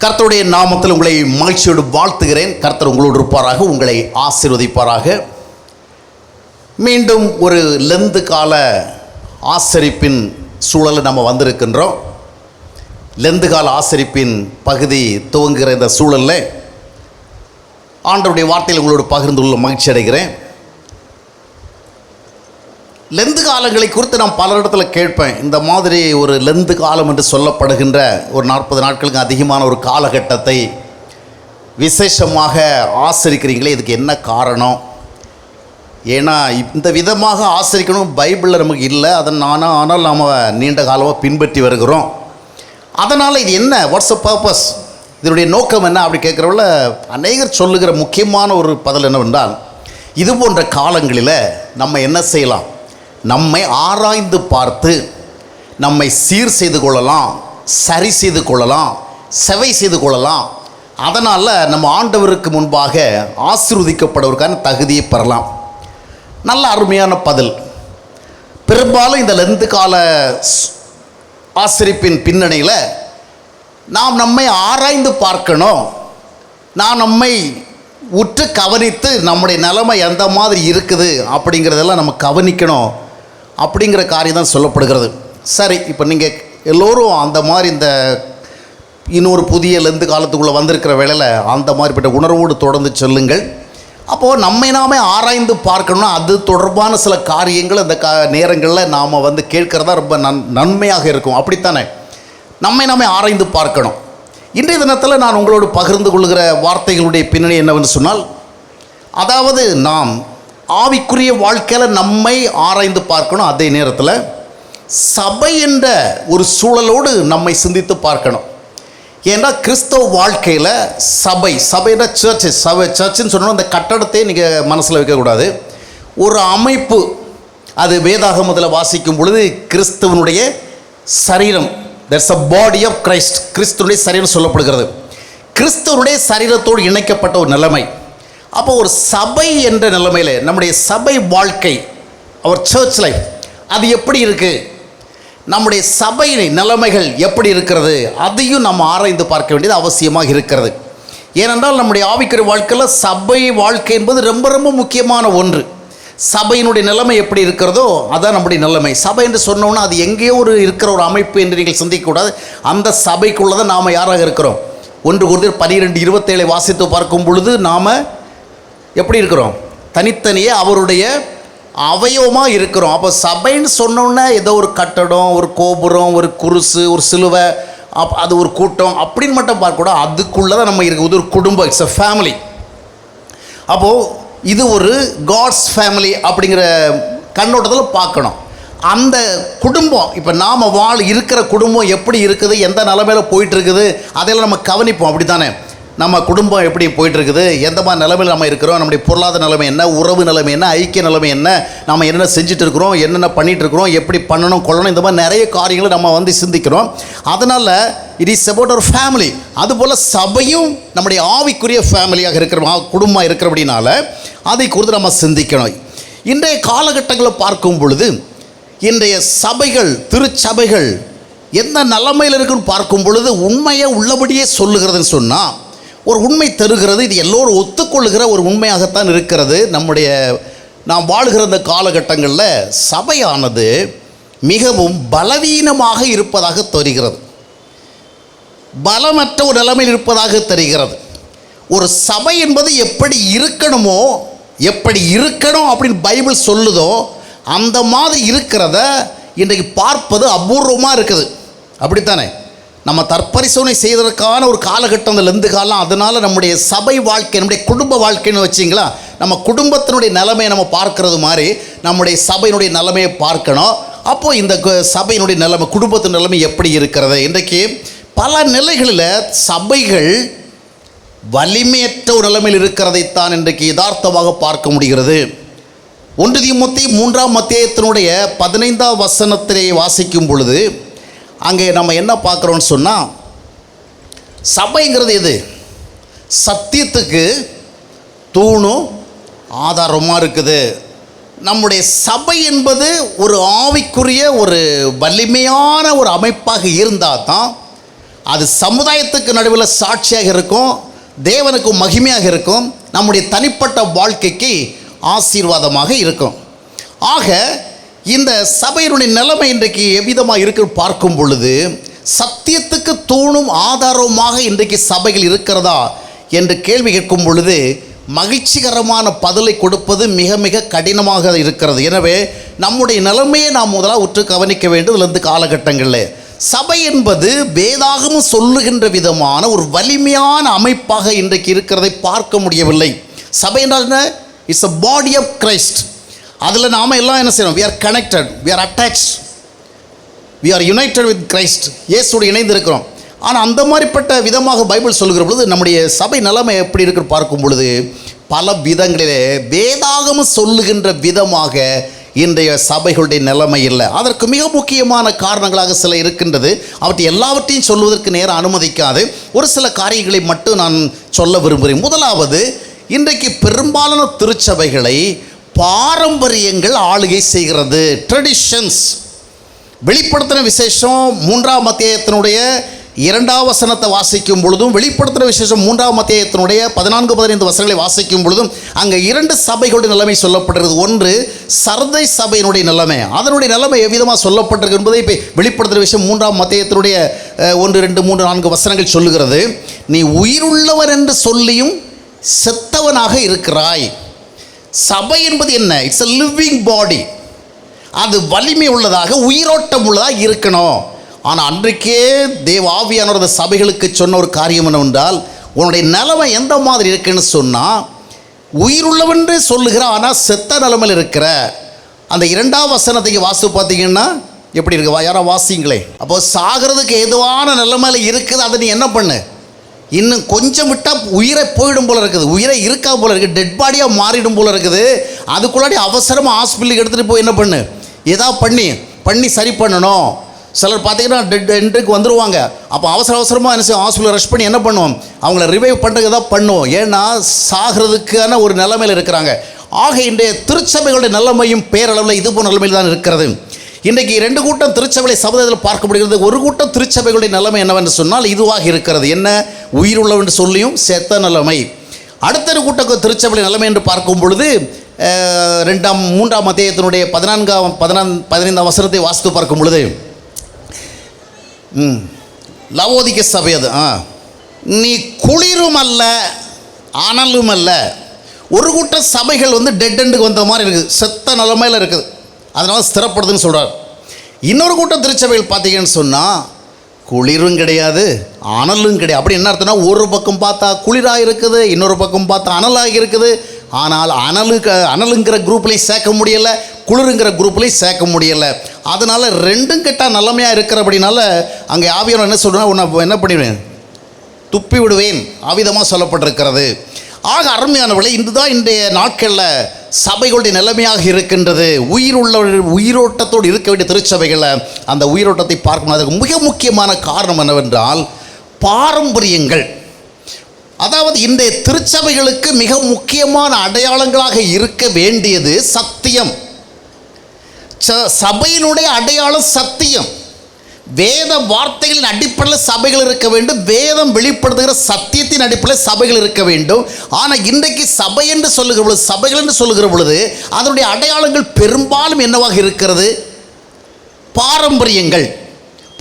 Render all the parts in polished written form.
கர்த்தருடைய நாமத்தில் உங்களை மகிழ்ச்சியோடு வாழ்த்துகிறேன். கர்த்தர் உங்களோடு இருப்பாராக, உங்களை ஆசீர்வதிப்பாராக. மீண்டும் ஒரு லெந்து கால ஆசரிப்பின் சூழலில் நம்ம வந்திருக்கின்றோம். லெந்து கால ஆசரிப்பின் பகுதி துவங்குகிற இந்த சூழலில் ஆண்டவருடைய வார்த்தையில் உங்களோடு பகிர்ந்துள்ள மகிழ்ச்சி அடைகிறேன். லெந்து காலங்களை குறித்து நான் பல இடத்துல கேட்பேன். இந்த மாதிரி ஒரு லெந்து காலம் என்று சொல்லப்படுகின்ற ஒரு 40 நாட்களுக்கு அதிகமான ஒரு காலகட்டத்தை விசேஷமாக ஆசரிக்கிறீங்களே, இதுக்கு என்ன காரணம்? ஏன்னா இந்த விதமாக ஆசரிக்கணும் பைபிளில் நமக்கு இல்லை. ஆனால் நாம் நீண்ட காலமாக பின்பற்றி வருகிறோம். அதனால் இது என்ன, வாட்ஸ் அ பர்பஸ், இதனுடைய நோக்கம் என்ன அப்படி கேட்குறவங்கள அநேகர் சொல்லுகிற முக்கியமான ஒரு பதில் என்னவென்றால், இது போன்ற காலங்களில் நம்ம என்ன செய்யலாம், நம்மை ஆராய்ந்து பார்த்து நம்மை சீர் செய்து கொள்ளலாம், சரி செய்து கொள்ளலாம், செவை செய்து கொள்ளலாம். அதனால் நம்ம ஆண்டவருக்கு முன்பாக ஆசீர்வதிக்கப்படுவதற்கான தகுதியை பெறலாம். நல்ல அருமையான பதில். பெரும்பாலும் இந்த லெந்து கால ஆசரிப்பின் பின்னணியில் நாம் நம்மை ஆராய்ந்து பார்க்கணும், நாம் நம்மை உற்று கவனித்து நம்முடைய நிலைமை எந்த மாதிரி இருக்குது அப்படிங்கிறதெல்லாம் நம்ம கவனிக்கணும் அப்படிங்கிற காரியம் தான் சொல்லப்படுகிறது. சரி, இப்போ நீங்கள் எல்லோரும் அந்த மாதிரி இந்த இன்னொரு புதிய லெந்து காலத்துக்குள்ளே வந்திருக்கிற வேளையில் அந்த மாதிரிப்பட்ட உணர்வோடு தொடர்ந்து செல்லுங்கள். அப்போது நம்மை நாமே ஆராய்ந்து பார்க்கணும்னா அது தொடர்பான சில காரியங்கள் அந்த நேரங்களில் நாம் கேட்குறதா ரொம்ப நன்மையாக இருக்கும். அப்படித்தானே? நம்மை நாமே ஆராய்ந்து பார்க்கணும். இன்றைய தினத்தில் நான் உங்களோடு பகிர்ந்து கொள்கிற வார்த்தைகளுடைய பின்னணி என்னவென்று சொன்னால், அதாவது நாம் ஆவிக்குரிய வாழ்க்கையில் நம்மை ஆராய்ந்து பார்க்கணும், அதே நேரத்தில் சபை என்ற ஒரு சூழலோடு நம்மை சிந்தித்து பார்க்கணும். ஏன்னா கிறிஸ்தவ வாழ்க்கையில் சபைனா சர்ச்சுன்னு சொன்னோம். அந்த கட்டடத்தை நீங்கள் மனசில் வைக்கக்கூடாது. ஒரு அமைப்பு, அது வேதாகமத்தில் வாசிக்கும் பொழுது கிறிஸ்துவனுடைய சரீரம், there's a body of Christ, கிறிஸ்துவனுடைய சரீரம் சொல்லப்படுகிறது. கிறிஸ்துவனுடைய சரீரத்தோடு இணைக்கப்பட்ட ஒரு நிலைமை. அப்போ ஒரு சபை என்ற நிலைமையில் நம்முடைய சபை வாழ்க்கை, அவர் சர்ச் லைஃப், அது எப்படி இருக்குது, நம்முடைய சபை நிலைமைகள் எப்படி இருக்கிறது, அதையும் நம்ம ஆராய்ந்து பார்க்க வேண்டியது அவசியமாக இருக்கிறது. ஏனென்றால் நம்முடைய ஆவிக்குரிய வாழ்க்கையில் சபை வாழ்க்கை என்பது ரொம்ப ரொம்ப முக்கியமான ஒன்று. சபையினுடைய நிலைமை எப்படி இருக்கிறதோ அதுதான் நம்முடைய நிலைமை. சபை என்று சொன்னோன்னா அது எங்கேயோ இருக்கிற ஒரு அமைப்பு என்று நீங்கள் சிந்திக்கக்கூடாது. அந்த சபைக்குள்ளே தான் நாம் யாராக இருக்கிறோம். 1 Corinthians 12:27 வாசித்து பார்க்கும் பொழுது நாம் எப்படி இருக்கிறோம், தனித்தனியே அவருடைய அவயவமாக இருக்கிறோம். அப்போ சபைன்னு சொன்னோன்னே ஏதோ ஒரு கட்டடம், ஒரு கோபுரம், ஒரு குருசு, ஒரு சிலுவை, அது ஒரு கூட்டம் அப்படின்னு மட்டும் பார்க்கக்கூடாது. அதுக்குள்ளே தான் நம்ம இருக்குது. ஒரு குடும்பம், இட்ஸ் அ ஃபேமிலி. அப்போது இது ஒரு காட்ஸ் ஃபேமிலி அப்படிங்கிற கண்ணோட்டத்தில் பார்க்கணும். அந்த குடும்பம், இப்போ நாம் இருக்கிற குடும்பம் எப்படி இருக்குது, எந்த நிலைமையில் போயிட்டுருக்குது, அதையெல்லாம் நம்ம கவனிப்போம். அப்படி தானே? நம்ம குடும்பம் எப்படி போயிட்டுருக்குது, எந்த மாதிரி நிலைமையில் நம்ம இருக்கிறோம், நம்முடைய பொருளாதார நிலைமை என்ன, உறவு நிலைமை என்ன, ஐக்கிய நிலைமை என்ன, நம்ம என்னென்ன செஞ்சுட்டு இருக்கிறோம், என்னென்ன பண்ணிகிட்ருக்கிறோம், எப்படி பண்ணணும் கொள்ளணும், இந்த மாதிரி நிறைய காரியங்களை நம்ம சிந்திக்கிறோம். அதனால் it is about our family. அதுபோல் சபையும் நம்முடைய ஆவிக்குரிய ஃபேமிலியாக இருக்கிற குடும்பமாக இருக்கிறபடினால அதை குறித்து நம்ம சிந்திக்கணும். இன்றைய காலகட்டங்களில் பார்க்கும் பொழுது இன்றைய சபைகள், திருச்சபைகள் எந்த நிலைமையில் இருக்குன்னு பார்க்கும் பொழுது உண்மையை உள்ளபடியே சொல்லுகிறதுன்னு சொன்னால் ஒரு உண்மை தருகிறது. இது எல்லோரும் ஒத்துக்கொள்ளுகிற ஒரு உண்மையாகத்தான் இருக்கிறது. நாம் வாழ்கிற இந்த காலகட்டங்களில் சபையானது மிகவும் பலவீனமாக இருப்பதாக தெரிகிறது, பலமற்ற ஒரு நிலைமையில் இருப்பதாக தெரிகிறது. ஒரு சபை என்பது எப்படி இருக்கணுமோ, எப்படி இருக்கணும் அப்படின்னு பைபிள் சொல்லுதோ அந்த மாதிரி இருக்கிறத இன்றைக்கு பார்ப்பது அபூர்வமாக இருக்குது. அப்படித்தானே? நம்ம தற்பரிசோதனை செய்வதற்கான ஒரு காலகட்டம் அந்த லெந்து காலம். அதனால் நம்முடைய சபை வாழ்க்கை, நம்முடைய குடும்ப வாழ்க்கைன்னு வச்சிங்களா, நம்ம குடும்பத்தினுடைய நிலைமையை நம்ம பார்க்கறது மாதிரி நம்முடைய சபையினுடைய நிலைமையை பார்க்கணும். அப்போது இந்த சபையினுடைய நிலைமை, குடும்பத்தின் நிலைமை எப்படி இருக்கிறது? இன்றைக்கு பல நிலைகளில் சபைகள் வலிமையற்ற ஒரு நிலைமையில் இருக்கிறதைத்தான் இன்றைக்கு யதார்த்தமாக பார்க்க முடிகிறது. 1 தீமோத்தேயு 3 15 வாசிக்கும் பொழுது அங்கே நம்ம என்ன பார்க்குறோன்னு சொன்னால், சபைங்கிறது எது, சத்தியத்துக்கு தூணும் ஆதாரமாக இருக்குது. நம்முடைய சபை என்பது ஒரு ஆவிக்குரிய ஒரு வலிமையான ஒரு அமைப்பாக இருந்தால் தான் அது சமுதாயத்துக்கு நடுவில் சாட்சியாக இருக்கும், தேவனுக்கு மகிமையாக இருக்கும், நம்முடைய தனிப்பட்ட வாழ்க்கைக்கு ஆசீர்வாதமாக இருக்கும். ஆக இந்த சபையினுடைய நிலைமை இன்றைக்கு எவ்விதமாக இருக்கு பார்க்கும் பொழுது, சத்தியத்துக்கு தூணும் ஆதாரமாக இன்றைக்கு சபைகள் இருக்கிறதா என்று கேள்வி கேட்கும் பொழுது மகிழ்ச்சிகரமான பதிலை கொடுப்பது மிக மிக கடினமாக இருக்கிறது. எனவே நம்முடைய நிலைமையை நாம் முதலாக உற்று கவனிக்க வேண்டும். இதிலிருந்து காலகட்டங்களில் சபை என்பது வேதாகமம் சொல்லுகின்ற விதமான ஒரு வலிமையான அமைப்பாக இன்றைக்கு இருக்கிறதை பார்க்க முடியவில்லை. சபை என்றால் என்ன? It's a body of Christ. அதில் நாம் எல்லாம் என்ன செய்யணும்? we are connected, we are attached, we are united with Christ. இயேசுவோடு இணைந்து இருக்கிறோம். ஆனால் அந்த மாதிரிப்பட்ட விதமாக பைபிள் சொல்லுகிற பொழுது நம்முடைய சபை நிலைமை எப்படி இருக்கு பார்க்கும் பொழுது பல விதங்களிலே வேதாகமம் சொல்லுகின்ற விதமாக இன்றைய சபைகளுடைய நிலைமை இல்லை. அதற்கு மிக முக்கியமான காரணங்களாக சில இருக்கின்றது. அவற்றை எல்லாவற்றையும் சொல்வதற்கு நேரம் அனுமதிக்காது. ஒரு சில காரியங்களை மட்டும் நான் சொல்ல விரும்புகிறேன். முதலாவது, இன்றைக்கு பெரும்பாலான திருச்சபைகளை பாரம்பரியங்கள் ஆளுகை செய்கிறது. ட்ரெடிஷன்ஸ். வெளிப்படுத்தின விசேஷம் 3ஆம் அத்தியாயத்தினுடைய 2ஆம் வசனத்தை வாசிக்கும் பொழுதும், வெளிப்படுத்தின விசேஷம் 3ஆம் அத்தியாயத்தினுடைய 14-15 வசனங்களை வாசிக்கும் பொழுதும் அங்கே 2 சபைகளுடைய நிலைமை சொல்லப்படுகிறது. ஒன்று சர்தை சபையினுடைய நிலைமை. அதனுடைய நிலைமை எவ்விதமாக சொல்லப்பட்டிருக்கு என்பதை இப்போ வெளிப்படுத்தின விஷயம் 3ஆம் அத்தியாயத்தினுடைய 1, 2, 3, 4 வசனங்கள் சொல்லுகிறது. நீ உயிருள்ளவர் என்று சொல்லியும் செத்தவனாக இருக்கிறாய். சபை என்பது என்ன? இட்ஸ் a லிவிங் பாடி. அது வலிமை உள்ளதாக, உயிரோட்டம் உள்ளதாக இருக்கணும். ஆனால் அன்றைக்கே தேவ ஆவியானவர் சபைகளுக்கு சொன்ன ஒரு காரியம் என்னவென்றால், உன்னுடைய நிலைமை எந்த மாதிரி இருக்குன்னு சொன்னால், உயிருள்ளவென்று சொல்லுகிற ஆனால் செத்த நிலைமையில் இருக்கிற அந்த 2ஆம் வசனத்துக்கு வாசி பார்த்தீங்கன்னா எப்படி இருக்கு? யாரோ வாசிங்களே. அப்போ சாகிறதுக்கு எதுவான நிலைமையில் இருக்குது. அதை நீ என்ன பண்ணு? இன்னும் கொஞ்சம் விட்டால் உயிரை போயிடும் போல் இருக்குது, உயிரை இருக்கா போல் இருக்குது, டெட் பாடியாக மாறிடும் போல் இருக்குது. அதுக்குள்ளாடி அவசரமாக ஹாஸ்பிட்டலுக்கு எடுத்துகிட்டு போய் என்ன பண்ணு? ஏதாவது பண்ணி சரி பண்ணணும். சிலர் பார்த்தீங்கன்னா டெட் எண்டுக்கு வந்துடுவாங்க. அப்போ அவசரமாக என்ன செய்யும்? ஹாஸ்பிட்டல் ரஷ் பண்ணி என்ன பண்ணுவோம்? அவங்கள ரிவைவ் பண்ணுறதுக்கு தான் பண்ணுவோம். ஏன்னா சாகிறதுக்கான ஒரு நிலைமையில் இருக்கிறாங்க. ஆக இன்றைய திருச்சபைகளுடைய நிலைமையும் பேரளவில் இது போன்ற நிலைமையில் தான் இருக்கிறது. இன்றைக்கு 2 கூட்டம் திருச்சபைகளை சமுதாயத்தில் பார்க்க முடிகிறது. ஒரு கூட்டம் திருச்சபைகளுடைய நிலைமை என்னவென்று சொன்னால் இதுவாக இருக்கிறது. என்ன? உயிருள்ளவென்று சொல்லியும் செத்த நிலைமை. அடுத்த கூட்டம் திருச்சபை நிலைமை என்று பார்க்கும் பொழுது 3ஆம் அத்தியாயத்தினுடைய 15ஆம் வசனத்தை வாசித்து பார்க்கும் பொழுது லவோதிக்க சபை அது, நீ குளிரும் அல்ல அனலும் அல்ல. ஒரு கூட்ட சபைகள் டெட் எண்டுக்கு வந்த மாதிரி இருக்குது, செத்த நிலைமையில் இருக்குது, அதனால் ஸ்திரப்படுதுன்னு சொல்கிறார். இன்னொரு கூட்டம் திருச்சபைகள் பார்த்தீங்கன்னு சொன்னால் குளிரும் கிடையாது அனலும் கிடையாது. அப்படி என்ன அர்த்தம்னா, ஒரு பக்கம் பார்த்தா குளிராக இருக்குது, இன்னொரு பக்கம் பார்த்தா அனலாக இருக்குது. ஆனால் அனலுங்கிற குரூப்லேயும் சேர்க்க முடியலை, குளிருங்கிற குரூப்லேயும் சேர்க்க முடியலை. அதனால் ரெண்டும் கெட்டால் நிலைமையாக இருக்கிறபடினால அங்கே ஆவியானவர் என்ன சொல்கிறேன்னா, உன்னை என்ன பண்ணிடுவேன்? துப்பி விடுவேன் ஆவிதமாக சொல்லப்பட்டிருக்கிறது. ஆக அருமையானவர்களே, இதுதான் இன்றைய நாட்களில் சபைகளுடைய நிலைமையாக இருக்கின்றது. உயிரோட்டத்தோடு இருக்க வேண்டிய திருச்சபைகளில் அந்த உயிரோட்டத்தை பார்க்கணும். அதுக்கு மிக முக்கியமான காரணம் என்னவென்றால் பாரம்பரியங்கள். அதாவது இன்றைய திருச்சபைகளுக்கு மிக முக்கியமான அடையாளங்களாக இருக்க வேண்டியது சத்தியம். சபையினுடைய அடையாளம் சத்தியம். வேத வார்த்தைகளின் அடிப்படையில் சபைகள் இருக்க வேண்டும். வேதம் வெளிப்படுத்துகிற சத்தியத்தின் அடிப்படையில் சபைகள் இருக்க வேண்டும். ஆனால் இன்றைக்கு சபை என்று சொல்லுகிற பொழுது, சபைகள் என்று சொல்லுகிற பொழுது அதனுடைய அடையாளங்கள் பெரும்பாலும் என்னவாக இருக்கிறது? பாரம்பரியங்கள்.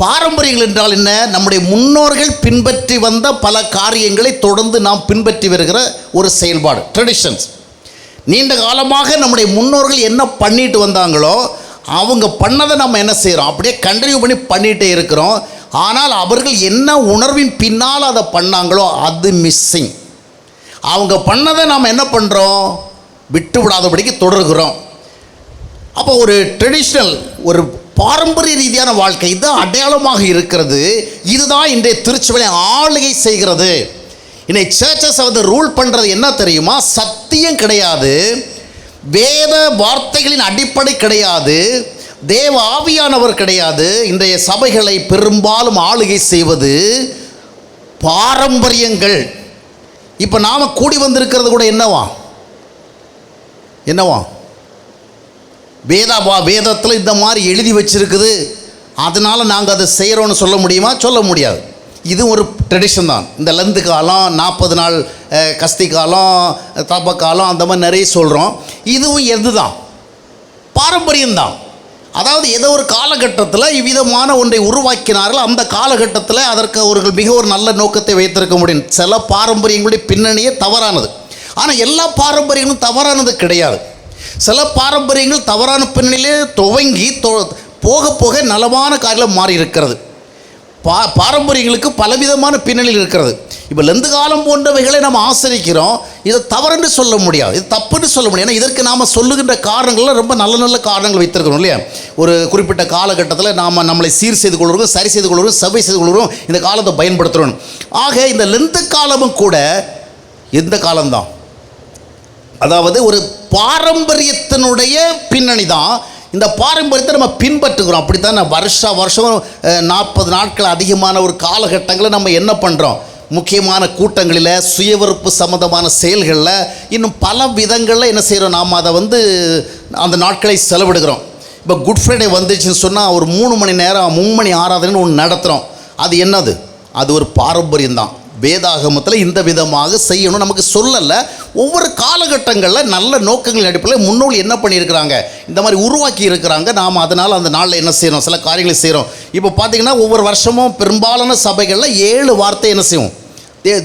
பாரம்பரியங்கள் என்றால் என்ன? நம்முடைய முன்னோர்கள் பின்பற்றி வந்த பல காரியங்களை தொடர்ந்து நாம் பின்பற்றி வருகிற ஒரு செயல்பாடு, ட்ரெடிஷன்ஸ். நீண்ட காலமாக நம்முடைய முன்னோர்கள் என்ன பண்ணிட்டு வந்தாங்களோ அவங்க பண்ணதை நம்ம என்ன செய்கிறோம்? அப்படியே கண்டினியூ பண்ணிகிட்டே இருக்கிறோம். ஆனால் அவர்கள் என்ன உணர்வின் பின்னால் அதை பண்ணாங்களோ அது மிஸ்ஸிங். அவங்க பண்ணதை நாம் என்ன பண்ணுறோம்? விட்டு விடாதபடிக்கு தொடர்கிறோம். அப்போ ஒரு ட்ரெடிஷ்னல், ஒரு பாரம்பரிய ரீதியான வாழ்க்கை இதுதான் அடையாளமாக இருக்கிறது. இதுதான் இன்றைய திருச்சபையை ஆளுகை செய்கிறது. இன்னைக்கு சர்ச்சஸ் ரூல் பண்ணுறது என்ன தெரியுமா? சத்தியம் கிடையாது, வேத வார்த்தைகளின் அடிப்படை கிடையாது, தேவ ஆவியானவர் கிடையாது. இன்றைய சபைகளை பெரும்பாலும் ஆளுகை செய்வது பாரம்பரியங்கள். இப்போ நாம் கூடி வந்திருக்கிறது கூட என்னவா வேதத்தில் இந்த மாதிரி எழுதி வச்சிருக்குது, அதனால் நாங்கள் அதை செய்கிறோன்னு சொல்ல முடியுமா? சொல்ல முடியாது. இது ஒரு ட்ரெடிஷன் தான். இந்த லந்து காலம், 40 நாள் கஸ்தி காலம், தப காலம், அந்த மாதிரி நிறைய சொல்கிறோம். இதுவும் எது தான்? பாரம்பரியம்தான். அதாவது ஏதோ ஒரு காலகட்டத்தில் இவ்விதமான ஒன்றை உருவாக்கினார்கள். அந்த காலகட்டத்தில் அதற்கு அவர்கள் மிக ஒரு நல்ல நோக்கத்தை வைத்திருக்க முடியும். சில பாரம்பரியங்களுடைய பின்னணியே தவறானது. ஆனால் எல்லா பாரம்பரியங்களும் தவறானது கிடையாது. சில பாரம்பரியங்கள் தவறான பின்னணியிலே துவங்கி போக போக நலமான காரியம் மாறி இருக்கிறது. பாரம்பரியங்களுக்கு பலவிதமான பின்னணியில் இருக்கிறது. இப்போ லந்து காலம் போன்றவைகளை நம்ம ஆசரிக்கிறோம். இதை தவறுன்னு சொல்ல முடியாது, இது தப்புன்னு சொல்ல முடியாது. ஏன்னா இதற்கு நாம் சொல்லுகின்ற காரணங்கள்லாம் ரொம்ப நல்ல நல்ல காரணங்கள் வைத்திருக்கிறோம் இல்லையா? ஒரு குறிப்பிட்ட காலகட்டத்தில் நாம் நம்மளை சீர் செய்து கொள்கிறோம், சரி செய்து கொள்கிறோம், சபை செய்து கொள்கிறோம், இந்த காலத்தை பயன்படுத்துகிறோம். ஆக இந்த லந்து காலமும் கூட எந்த காலம்தான், அதாவது ஒரு பாரம்பரியத்தினுடைய பின்னணி தான். இந்த பாரம்பரியத்தை நம்ம பின்பற்றுகிறோம். அப்படித்தான் வருஷம் 40 நாட்கள் அதிகமான ஒரு காலகட்டங்களில் நம்ம என்ன பண்ணுறோம்? முக்கியமான கூட்டங்களில், சுயவிருப்பு சம்மந்தமான செயல்களில், இன்னும் பல விதங்களில் என்ன செய்கிறோம்? நாம் அதை அந்த நாட்களை செலவிடுகிறோம். இப்போ குட் ஃப்ரைடே வந்துச்சுன்னு சொன்னால் ஒரு 3 மணி நேரம் மும்மணி ஆராதனைன்னு ஒன்று நடத்துகிறோம். அது என்னது? அது ஒரு பாரம்பரியம்தான். வேதாகமத்தில் இந்த விதமாக செய்யணும் நமக்கு சொல்லலை. ஒவ்வொரு காலகட்டங்களில் நல்ல நோக்கங்களின் அடிப்படையில் முன்னோர்கள் என்ன பண்ணியிருக்கிறாங்க, இந்த மாதிரி உருவாக்கி இருக்கிறாங்க. நாம் அதனால் அந்த நாளில் என்ன செய்கிறோம்? சில காரியங்களை செய்கிறோம். இப்போ பார்த்திங்கன்னா ஒவ்வொரு வருஷமும் பெரும்பாலான சபைகளில் 7 வார்த்தை என்ன செய்வோம்?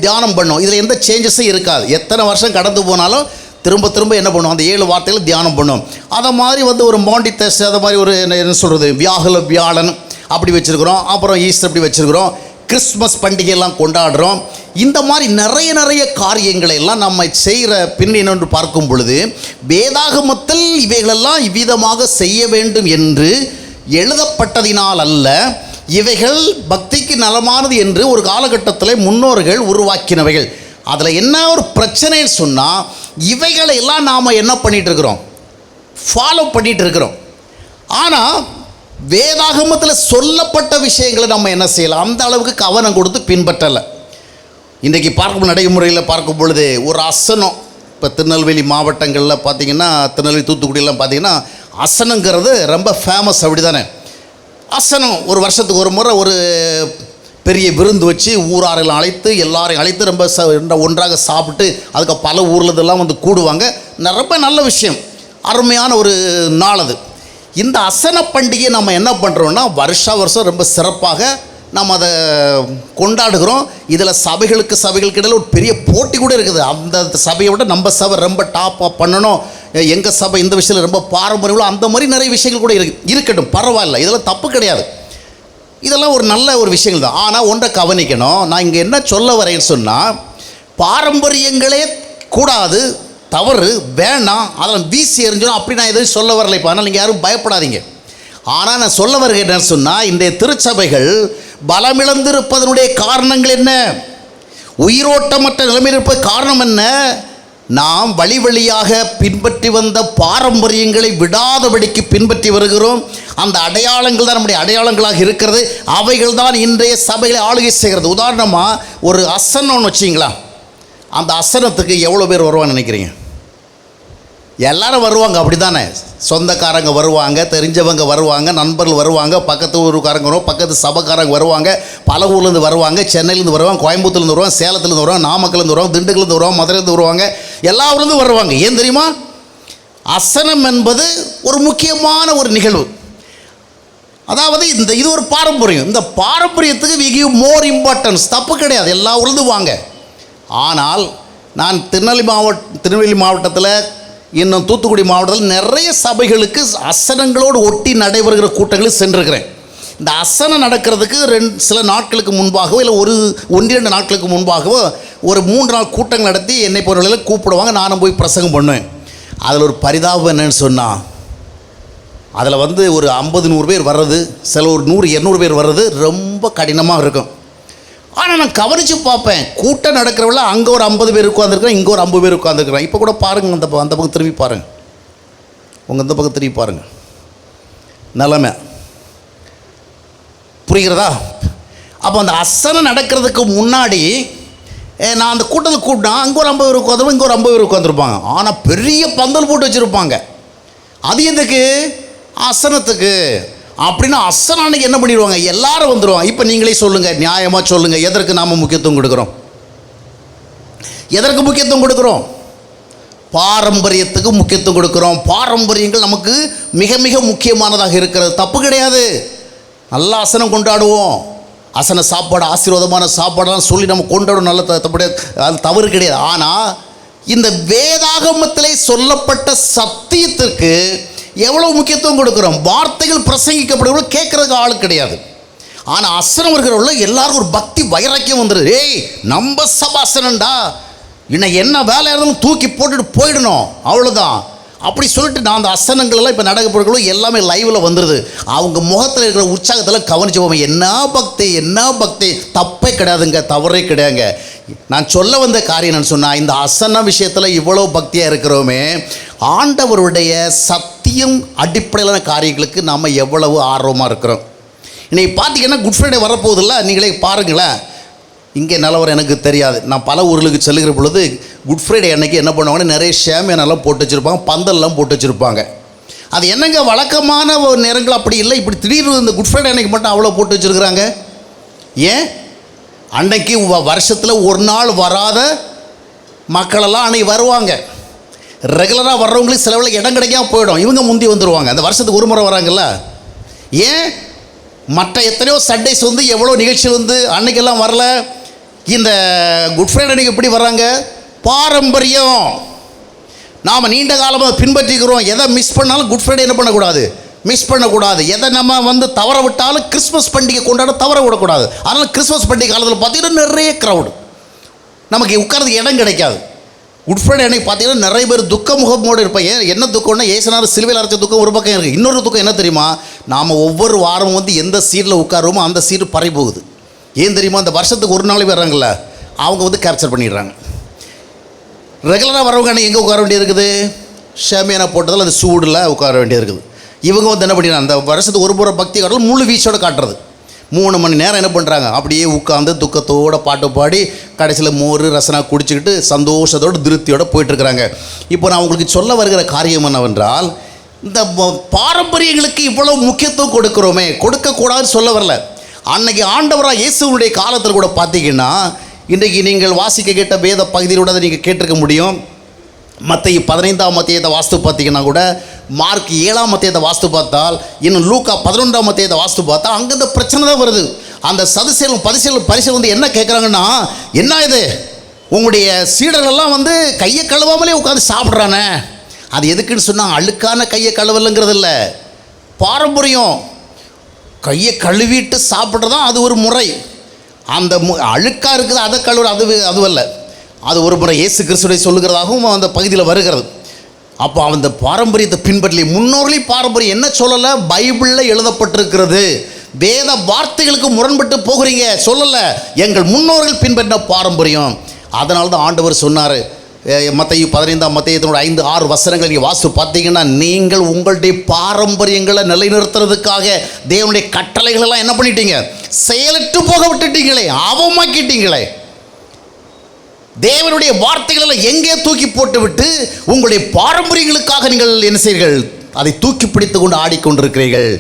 தியானம் பண்ணுவோம். இதில் எந்த சேஞ்சஸும் இருக்காது. எத்தனை வருஷம் கடந்து போனாலும் திரும்ப திரும்ப என்ன பண்ணுவோம்? அந்த 7 வார்த்தைகள் தியானம் பண்ணுவோம். அதை மாதிரி ஒரு மாண்டி தேர்ஸ்டே, அதை மாதிரி ஒரு என்ன சொல்கிறது, வியாழன் அப்படி வச்சுருக்கிறோம். அப்புறம் ஈஸ்டர் அப்படி வச்சுருக்கிறோம். கிறிஸ்மஸ் பண்டிகையெல்லாம் கொண்டாடுறோம். இந்த மாதிரி நிறைய காரியங்களை எல்லாம் நம்ம செய்கிற பின்னணி என்று பார்க்கும் பொழுது வேதாகமத்தில் இவைகளெல்லாம் இவ்விதமாக செய்ய வேண்டும் என்று எழுதப்பட்டதினால் அல்ல, இவைகள் பக்திக்கு நலமானது என்று ஒரு காலகட்டத்தில் முன்னோர்கள் உருவாக்கினவைகள். அதில் என்ன ஒரு பிரச்சனைன்னு சொன்னால், இவைகளை எல்லாம் நாம் என்ன பண்ணிகிட்டு இருக்கிறோம்? ஃபாலோ பண்ணிகிட்டு இருக்கிறோம். ஆனால் வேதாகமத்தில் சொல்லப்பட்ட விஷயங்களை நம்ம என்ன செய்யலாம்? அந்த அளவுக்கு கவனம் கொடுத்து பின்பற்றலை. இன்றைக்கி பார்க்கும் நடைமுறையில் பார்க்கும் பொழுது ஒரு அசனம், இப்போ திருநெல்வேலி மாவட்டங்களில் பார்த்திங்கன்னா, திருநெல்வேலி தூத்துக்குடியெல்லாம் பார்த்திங்கன்னா அசனங்கிறது ரொம்ப ஃபேமஸ். அப்படி தானே? அசனம் ஒரு வருஷத்துக்கு ஒரு முறை ஒரு பெரிய விருந்து வச்சு ஊராரெல்லாம் அழைத்து, எல்லாரையும் அழைத்து ரொம்ப ஒன்றாக சாப்பிட்டு, அதுக்கு பல ஊர்லதெல்லாம் கூடுவாங்க. ரொம்ப நல்ல விஷயம், அருமையான ஒரு நாள் அது. இந்த அசன பண்டிகையை நம்ம என்ன பண்ணுறோன்னா வருஷம் ரொம்ப சிறப்பாக நம்ம அதை கொண்டாடுகிறோம். இதில் சபைகளுக்கு இடையில் ஒரு பெரிய போட்டி கூட இருக்குது. அந்த சபையை விட நம்ம சபை ரொம்ப டாப்பாக பண்ணணும், எங்கள் சபை இந்த விஷயத்தில் ரொம்ப பாரம்பரியம், அந்த மாதிரி நிறைய விஷயங்கள் கூட இருக்கட்டும், பரவாயில்ல, இதெல்லாம் தப்பு கிடையாது. இதெல்லாம் ஒரு நல்ல ஒரு விஷயங்கள் தான். ஆனால் ஒன்றை கவனிக்கணும். நான் இங்கே என்ன சொல்ல வரேன்னு சொன்னால், பாரம்பரியங்களே கூடாது, தவறு, வேணாம், அதெல்லாம் வீசி எறிஞ்சிடும், அப்படி நான் எதுவும் சொல்ல வரலை. இப்போ அதனால் நீங்கள் யாரும் பயப்படாதீங்க. ஆனால் நான் சொல்ல வருகிறேன் என்னன்னு சொன்னால், இன்றைய திருச்சபைகள் பலமிழந்திருப்பதனுடைய காரணங்கள் என்ன? உயிரோட்டமற்ற நிலைமையில் இருப்பது காரணம் என்ன? நாம் வழியாக பின்பற்றி வந்த பாரம்பரியங்களை விடாதபடிக்கு பின்பற்றி வருகிறோம். அந்த அடையாளங்கள் தான் நம்முடைய அடையாளங்களாக இருக்கிறது. அவைகள் தான் இன்றைய சபைகளை ஆளுகை செய்கிறது. உதாரணமாக ஒரு அசனம்னு வச்சிங்களா, அந்த அசனத்துக்கு எவ்வளோ பேர் வருவான்னு நினைக்கிறீங்க? எல்லாரும் வருவாங்க, அப்படி தானே? சொந்தக்காரங்க வருவாங்க, தெரிஞ்சவங்க வருவாங்க, நண்பர்கள் வருவாங்க, பக்கத்து ஊருக்காரங்க வருவாங்க, பக்கத்து சபைக்காரங்க வருவாங்க, பல ஊர்லேருந்து வருவாங்க, சென்னையிலேருந்து வருவாங்க, கோயம்புத்தூர்லேருந்து வருவாங்க, சேலத்துலேருந்து வருவாங்க, நாமக்கல்லேருந்து வருவாங்க, திண்டுக்கல்லேருந்து வருவாங்க, மதுரையிலேருந்து வருவாங்க, எல்லா ஊர்லேருந்து வருவாங்க. ஏன் தெரியுமா? அசனம் என்பது ஒரு முக்கியமான ஒரு நிகழ்வு. அதாவது இது ஒரு பாரம்பரியம். இந்த பாரம்பரியத்துக்கு we give more importance. தப்பு கிடையாது, எல்லா ஊர்லேருந்து வாங்க. ஆனால் நான் திருநெல்வேலி மாவட்டத்தில், இன்னும் தூத்துக்குடி மாவட்டத்தில் நிறைய சபைகளுக்கு அசனங்களோடு ஒட்டி நடைபெறுகிற கூட்டங்களில் சென்றிருக்கிறேன். இந்த அசனம் நடக்கிறதுக்கு சில நாட்களுக்கு முன்பாகவோ இல்லை 1-2 நாட்களுக்கு முன்பாகவோ ஒரு 3 நாள் கூட்டங்கள் நடத்தி என்னை போன்றவர்களை கூப்பிடுவாங்க. நானும் போய் பிரசங்கம் பண்ணுவேன். அதில் ஒரு பரிதாபம் என்னன்னு சொன்னால், அதில் ஒரு 50-100 பேர் வர்றது, சில ஒரு 100-200 பேர் வர்றது ரொம்ப கடினமாக இருக்கும். ஆனால் நான் கவனித்து பார்ப்பேன், கூட்டம் நடக்கிறவங்கள அங்கே ஒரு 50 பேர் உட்காந்துருக்குறேன், இங்கே ஒரு 50 பேர் உட்காந்துருக்குறேன். இப்போ கூட பாருங்கள், அந்த பக்கம் திரும்பி பாருங்கள், உங்கள் இந்த பக்கம் திரும்பி பாருங்கள், நிலைமை புரிகிறதா? அப்போ அந்த அசனம் நடக்கிறதுக்கு முன்னாடி நான் அந்த கூட்டத்தில் கூட்டினா அங்கே ஒரு 50 பேர் உட்காந்துருப்போம், இங்கே ஒரு 50 பேர் உட்காந்துருப்பாங்க. ஆனால் பெரிய பந்தல் போட்டு வச்சுருப்பாங்க. அது எதுக்கு? அசனத்துக்கு. அப்படின்னா அசனம் அன்னைக்கு என்ன பண்ணிடுவாங்க, எல்லாரும் வந்துடுவாங்க. இப்போ நீங்களே சொல்லுங்கள், நியாயமாக சொல்லுங்கள், எதற்கு நாம் முக்கியத்துவம் கொடுக்குறோம்? எதற்கு முக்கியத்துவம் கொடுக்குறோம்? பாரம்பரியத்துக்கு முக்கியத்துவம் கொடுக்குறோம். பாரம்பரியங்கள் நமக்கு மிக மிக முக்கியமானதாக இருக்கிறது, தப்பு கிடையாது. நல்லா அசனம் கொண்டாடுவோம், அசன சாப்பாடு ஆசீர்வாதமான சாப்பாடுலாம் சொல்லி நம்ம கொண்டாடும், நல்ல தப்பு, அது தவறு கிடையாது. ஆனால் இந்த வேதாகமத்திலே சொல்லப்பட்ட சத்தியத்திற்கு எவ்வளோ முக்கியத்துவம் கொடுக்குறோம்? வார்த்தைகள் பிரசங்கிக்கப்படுகிறவங்க கேட்குறதுக்கு ஆள் கிடையாது. ஆனால் அசனம் இருக்கிறவங்கள எல்லாருக்கும் ஒரு பக்தி வைராக்கியம் வந்துடுது. ஏய், நம்ம சபாசனண்டா, இன்னைக்கு என்ன வேலை இருந்தாலும் தூக்கி போட்டுட்டு போயிடணும், அவ்வளோதான். அப்படி சொல்லிட்டு நான் அந்த அசனங்களெல்லாம் இப்போ நடக்கப்படுகளும் எல்லாமே லைவில் வந்துடுது. அவங்க முகத்தில் இருக்கிற உற்சாகத்தில் கவனிச்சு போவேன், என்ன பக்தி, என்ன பக்தி. தப்பே கிடையாதுங்க, தவறே கிடையாதுங்க. நான் சொல்ல வந்த காரியம் என்னன்னு சொன்னால், இந்த அசன விஷயத்தில் இவ்வளோ பக்தியாக இருக்கிறோமே, ஆண்டவருடைய சத்தியம் அடிப்படையிலான காரியங்களுக்கு நாம் எவ்வளவு ஆர்வமாக இருக்கிறோம். இன்றைக்கி பார்த்தீங்கன்னா குட் ஃப்ரைடே வரப்போகுதில்ல, நீங்களே பாருங்களேன். இங்கே நிலவரம் எனக்கு தெரியாது, நான் பல ஊர்களுக்கு செல்லுகிற பொழுது குட் ஃப்ரைடே அன்றைக்கி என்ன பண்ணுவாங்கன்னா, நிறைய ஷேமியானெல்லாம் போட்டு வச்சுருப்பாங்க, பந்தல்லாம் போட்டு வச்சுருப்பாங்க. அது என்னங்க வழக்கமான ஒரு நேரங்கள் அப்படி இல்லை, இப்படி திடீர்னு இந்த குட் ஃப்ரைடே அன்றைக்கி மட்டும் அவ்வளோ போட்டு வச்சுருக்குறாங்க. ஏன்? அன்னைக்கு வருஷத்தில் ஒரு நாள் வராத மக்களெல்லாம் அன்றைக்கி வருவாங்க. ரெகுலராக வர்றவங்களுக்கு சிலவில் இடம் கிடைக்காம போயிடும், இவங்க முந்தி வந்துடுவாங்க. அந்த வருஷத்துக்கு ஒரு முறை வராங்கல்ல. ஏன்? மற்ற எத்தனையோ சண்டேஸ் வந்து எவ்வளோ நிகழ்ச்சிகள் வந்து அன்னைக்கெல்லாம் வரல. இந்த குட் ஃப்ரைடே அன்றைக்கி எப்படி வர்றாங்க? பாரம்பரியம் நாம் நீண்ட காலமாக பின்பற்றிக்கிறோம். எதை மிஸ் பண்ணாலும் குட் ஃப்ரைடே என்ன பண்ணக்கூடாது, மிஸ் பண்ணக்கூடாது. எதை நம்ம வந்து தவற விட்டாலும் கிறிஸ்மஸ் பண்டிகை கொண்டாட தவற விடக்கூடாது. அதனால் கிறிஸ்மஸ் பண்டிகை காலத்தில் பார்த்திங்கன்னா நிறைய க்ரௌடு, நமக்கு உட்காரதுக்கு இடம் கிடைக்காது. குட் ஃப்ரைடே அன்றைக்கி பார்த்திங்கன்னா நிறைய பேர் துக்க முகமோடு இருப்பாங்க. என்ன துக்கம்னா, ஏசுநாதர் சிலுவையில் அரைச்ச துக்கம் ஒரு பக்கம் இருக்குது. இன்னொரு துக்கம் என்ன தெரியுமா, நாம் ஒவ்வொரு வாரமும் வந்து எந்த சீட்டில் உட்காருவோமோ அந்த சீட்டு பறி போகுது. ஏன் தெரியுமா? அந்த வருஷத்துக்கு ஒரு நாள் வர்றாங்கள்ல, அவங்க வந்து கேப்சர் பண்ணிடுறாங்க. ரெகுலராக வரவங்க அன்றைக்கி எங்கே உட்கார வேண்டியது இருக்குது? ஷேமியானா போட்டதில் அந்த சூடில் உட்கார வேண்டியது இருக்குது. இவங்க வந்து என்ன பண்ணிடுறாங்க, அந்த வருஷத்துக்கு ஒரு முறை பக்தி காட்டலும் முழு வீச்சோடு காட்டுறது. 3 மணி நேரம் என்ன பண்ணுறாங்க, அப்படியே உட்காந்து துக்கத்தோடு பாட்டு பாடி கடைசியில் மோர் ரசனா குடிச்சிக்கிட்டு சந்தோஷத்தோடு திருப்தியோடு போயிட்டுருக்குறாங்க. இப்போ நான் உங்களுக்கு சொல்ல வருகிற காரியம் என்னவென்றால், இந்த பாரம்பரியங்களுக்கு இவ்வளோ முக்கியத்துவம் கொடுக்குறோமே, கொடுக்கக்கூடாதுன்னு சொல்ல வரல. அன்னைக்கு ஆண்டவராக இயேசுனுடைய காலத்தில் கூட பார்த்தீங்கன்னா, இன்றைக்கு நீங்கள் வாசிக்க கேட்ட வேத பகுதியிலோட அதை நீங்கள் கேட்டிருக்க முடியும். மத்தேயு 15ஆம் அத்தியாயத்தை வாஸ்து பார்த்தீங்கன்னா கூட, மார்க் 7ஆம் அத்தியாயத்தை வாஸ்து பார்த்தால், இன்னும் லூக்கா 11ஆம் அத்தியாயத்தை வாஸ்து பார்த்தா அங்கே இந்த பிரச்சனை தான் வருது. அந்த சதுசேலும் பரிசேலும் வந்து என்ன கேட்குறாங்கன்னா, என்ன இது உங்களுடைய சீடர்கள்லாம் வந்து கையை கழுவாமலே உட்காந்து சாப்பிட்றானே, அது எதுக்குன்னு சொன்னால் அழுக்கான கையை கழுவலைங்கிறது இல்லை, பாரம்பரியம். கையை கழுவிட்டு சாப்பிட்றதான் அது ஒரு முறை. அந்த அழுக்காக இருக்குது அதை கழுவுற அதுவல்ல, அது ஒரு முறை இயேசு கிறிஸ்துவை சொல்லுகிறதாகவும் அந்த பகுதியில் வருகிறது. அப்போ அந்த பாரம்பரியத்தை பின்பற்றி முன்னோர்களே பாரம்பரியம் என்ன சொல்லலை, பைபிளில் எழுதப்பட்டிருக்கிறது. வேத வார்த்தைகளுக்கு முரண்பட்டு போகிறீங்க சொல்லலை, எங்கள் முன்னோர்கள் பின்பற்றின பாரம்பரியம். அதனால தான் ஆண்டவர் சொன்னார், மத்தேயு 15ஆம் அத்தியாயத்தினோட 5-6 வசனங்கள் நீங்கள் வாசித்து பார்த்தீங்கன்னா, நீங்கள் உங்களுடைய பாரம்பரியங்களை நிலைநிறுத்துறதுக்காக தேவனுடைய கட்டளைகளெல்லாம் என்ன பண்ணிட்டீங்க, செயலற்று போக விட்டுட்டீங்களே, அவமாக்கிட்டீங்களே. தேவனுடைய வார்த்தைகளெல்லாம் எங்கே தூக்கி போட்டு விட்டு உங்களுடைய பாரம்பரியங்களுக்காக நீங்கள் என்ன செய்கிறீர்கள், அதை தூக்கி பிடித்து கொண்டு ஆடிக்கொண்டிருக்கிறீர்கள்.